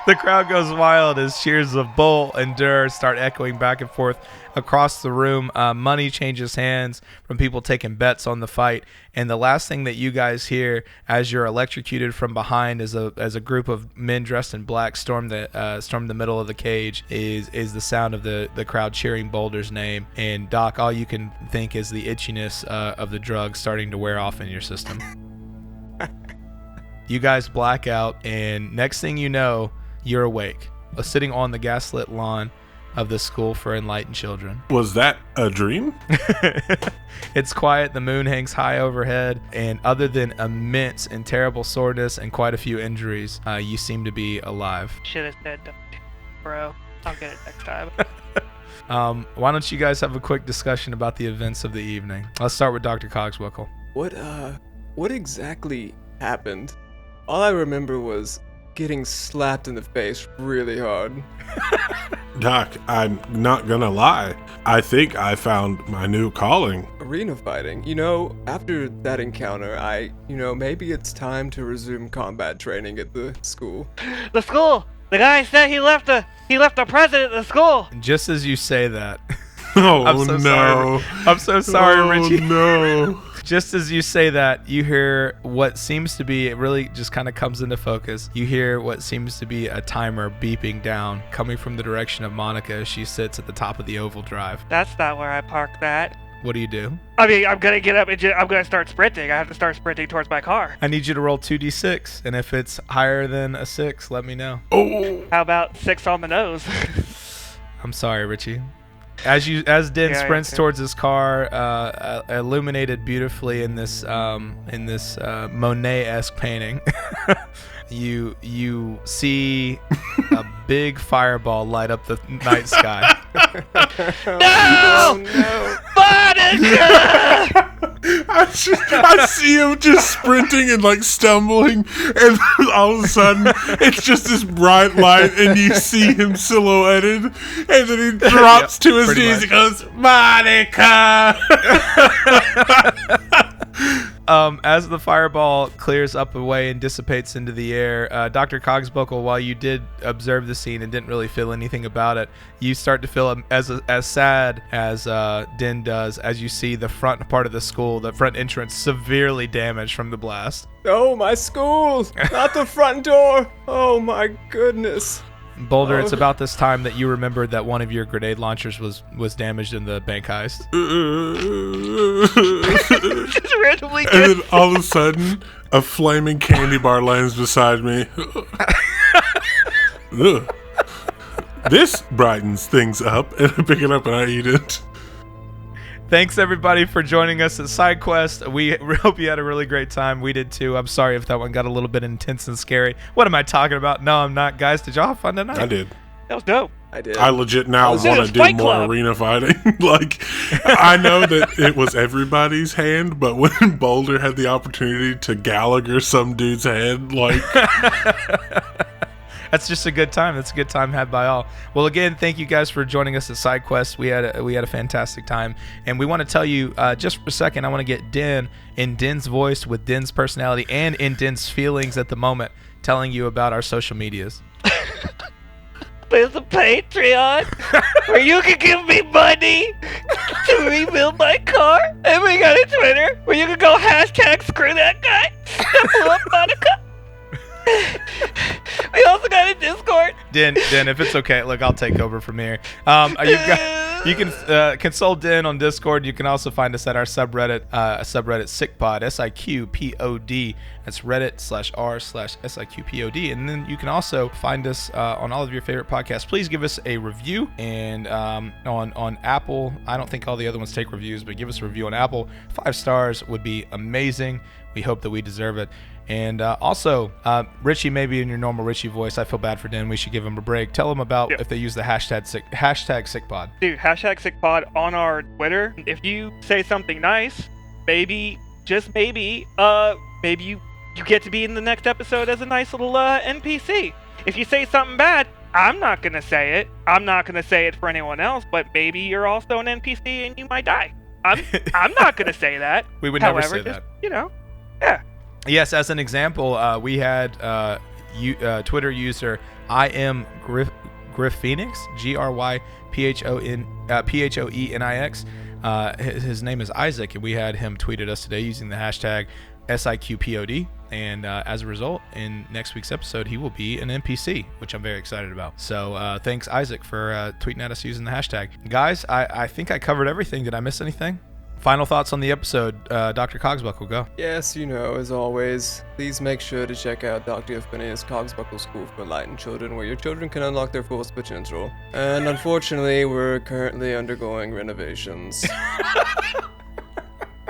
Speaker 2: The crowd goes wild as cheers of Bull and Durr start echoing back and forth across the room. Money changes hands from people taking bets on the fight. And the last thing that you guys hear as you're electrocuted from behind as a group of men dressed in black storm the middle of the cage is the sound of the crowd cheering Boulder's name. And Doc, all you can think is the itchiness of the drug starting to wear off in your system. You guys black out, and next thing you know, you're awake, sitting on the gaslit lawn of the School for Enlightened Children.
Speaker 3: Was that a dream?
Speaker 2: It's quiet, the moon hangs high overhead, and other than immense and terrible soreness and quite a few injuries, you seem to be alive.
Speaker 5: Should have said, bro. I'll get it next time.
Speaker 2: Why don't you guys have a quick discussion about the events of the evening? Let's start with Dr. Cogsbuckle.
Speaker 4: What exactly happened? All I remember was getting slapped in the face really hard.
Speaker 3: Doc, I'm not gonna lie. I think I found my new calling.
Speaker 4: Arena fighting. After that encounter, maybe it's time to resume combat training at the school.
Speaker 5: The school! The guy said he left the president of the school!
Speaker 2: Just as you say that...
Speaker 3: Oh,
Speaker 2: I'm so sorry, Richie.
Speaker 3: No.
Speaker 2: Just as you say that, you hear what seems to be, it really just kind of comes into focus. You hear what seems to be a timer beeping down, coming from the direction of Monica as she sits at the top of the oval drive.
Speaker 5: That's not where I parked that.
Speaker 2: What do you do?
Speaker 5: I mean, I'm going to get up and I'm going to start sprinting. I have to start sprinting towards my car.
Speaker 2: I need you to roll 2d6, and if it's higher than a 6, let me know.
Speaker 3: Oh.
Speaker 5: How about 6 on the nose?
Speaker 2: I'm sorry, Richie. As Din sprints towards his car, illuminated beautifully in this Monet-esque painting, you see a big fireball light up the night sky.
Speaker 5: No! Monica!
Speaker 3: I see him just sprinting and like stumbling, and all of a sudden it's just this bright light, and you see him silhouetted, and then he drops to his knees and goes, "Monica!"
Speaker 2: As the fireball clears up away and dissipates into the air, Dr. Cogsbuckle, while you did observe the scene and didn't really feel anything about it, you start to feel as sad as Din does as you see the front part of the school, the front entrance, severely damaged from the blast.
Speaker 4: Oh, my school! Not the front door! Oh my goodness.
Speaker 2: Boulder, it's about this time that you remembered that one of your grenade launchers was damaged in the bank heist.
Speaker 5: Just randomly
Speaker 3: And then all of a sudden, a flaming candy bar lands beside me. Ugh. This brightens things up, and I pick it up and I eat it.
Speaker 2: Thanks, everybody, for joining us at SideQuest. We hope you had a really great time. We did, too. I'm sorry if that one got a little bit intense and scary. What am I talking about? No, I'm not. Guys, did y'all have fun tonight?
Speaker 3: I did.
Speaker 5: That was dope.
Speaker 4: I did.
Speaker 3: I legit now
Speaker 4: was
Speaker 3: want
Speaker 5: in
Speaker 3: to
Speaker 5: a
Speaker 3: do
Speaker 5: Fight
Speaker 3: more
Speaker 5: Club.
Speaker 3: arena fighting. Like, I know that it was everybody's hand, but when Boulder had the opportunity to Gallagher some dude's head, like...
Speaker 2: That's just a good time. That's a good time had by all. Well, again, thank you guys for joining us at SideQuest. We had a fantastic time, and we want to tell you just for a second. I want to get Den in Den's voice with Den's personality and in Den's feelings at the moment, telling you about our social medias.
Speaker 5: There's a Patreon where you can give me money to rebuild my car. And we got a Twitter where you can go hashtag screw that guy that blew up Monica. We also got a Discord.
Speaker 2: Den, if it's okay, look, I'll take over from here. You can consult Den on Discord. You can also find us at our subreddit SickPod, SIQPOD. That's Reddit/r/SIQPOD. And then you can also find us on all of your favorite podcasts. Please give us a review. And on Apple, I don't think all the other ones take reviews, but give us a review on Apple. 5 stars would be amazing. We hope that we deserve it. And also, Richie, maybe in your normal Richie voice, I feel bad for Den. We should give him a break. Tell him about if they use the hashtag SickPod.
Speaker 5: Dude, hashtag SickPod on our Twitter. If you say something nice, maybe, just maybe, you get to be in the next episode as a nice little NPC. If you say something bad, I'm not going to say it. I'm not going to say it for anyone else, but maybe you're also an NPC and you might die. I'm not going to say that.
Speaker 2: We would
Speaker 5: However,
Speaker 2: never say
Speaker 5: just,
Speaker 2: that.
Speaker 5: Yeah.
Speaker 2: Yes, as an example, we had Twitter user I am Griff Phoenix, GRYPHOENIX. His name is Isaac, and we had him tweet at us today using the hashtag SIQPOD. And as a result, in next week's episode, he will be an NPC, which I'm very excited about. So thanks, Isaac, for tweeting at us using the hashtag. Guys, I think I covered everything. Did I miss anything? Final thoughts on the episode, Dr. Cogsbuckle, go.
Speaker 4: Yes, as always, please make sure to check out Dr. Phineas Cogsbuckle School for Enlightened Children, where your children can unlock their full potential. And unfortunately, we're currently undergoing renovations.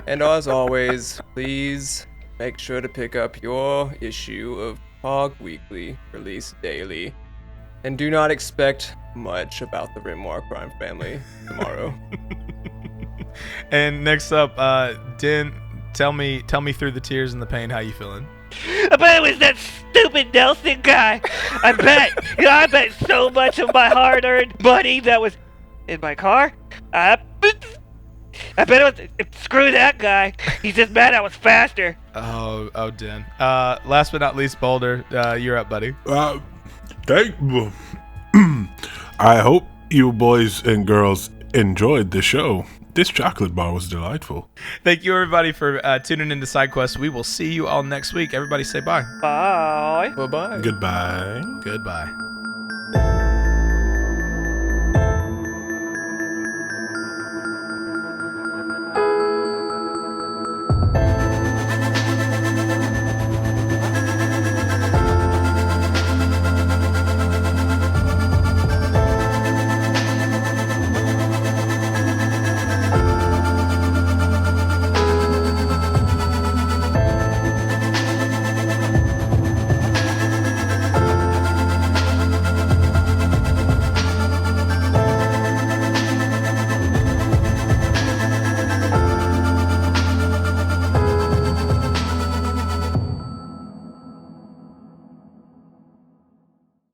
Speaker 4: And as always, please make sure to pick up your issue of Hog Weekly, released daily. And do not expect much about the Renoir crime family tomorrow.
Speaker 2: And next up, Den, tell me through the tears and the pain, how you feeling?
Speaker 5: I bet it was that stupid Nelson guy. I bet so much of my hard-earned money that was in my car. I bet it was, screw that guy. He's just mad I was faster.
Speaker 2: Oh, Den. Last but not least, Boulder, you're up, buddy.
Speaker 3: I hope you boys and girls enjoyed the show. This chocolate bar was delightful.
Speaker 2: Thank you, everybody, for tuning into SideQuest. We will see you all next week. Everybody say bye.
Speaker 5: Bye.
Speaker 4: Bye-bye.
Speaker 3: Goodbye.
Speaker 2: Goodbye.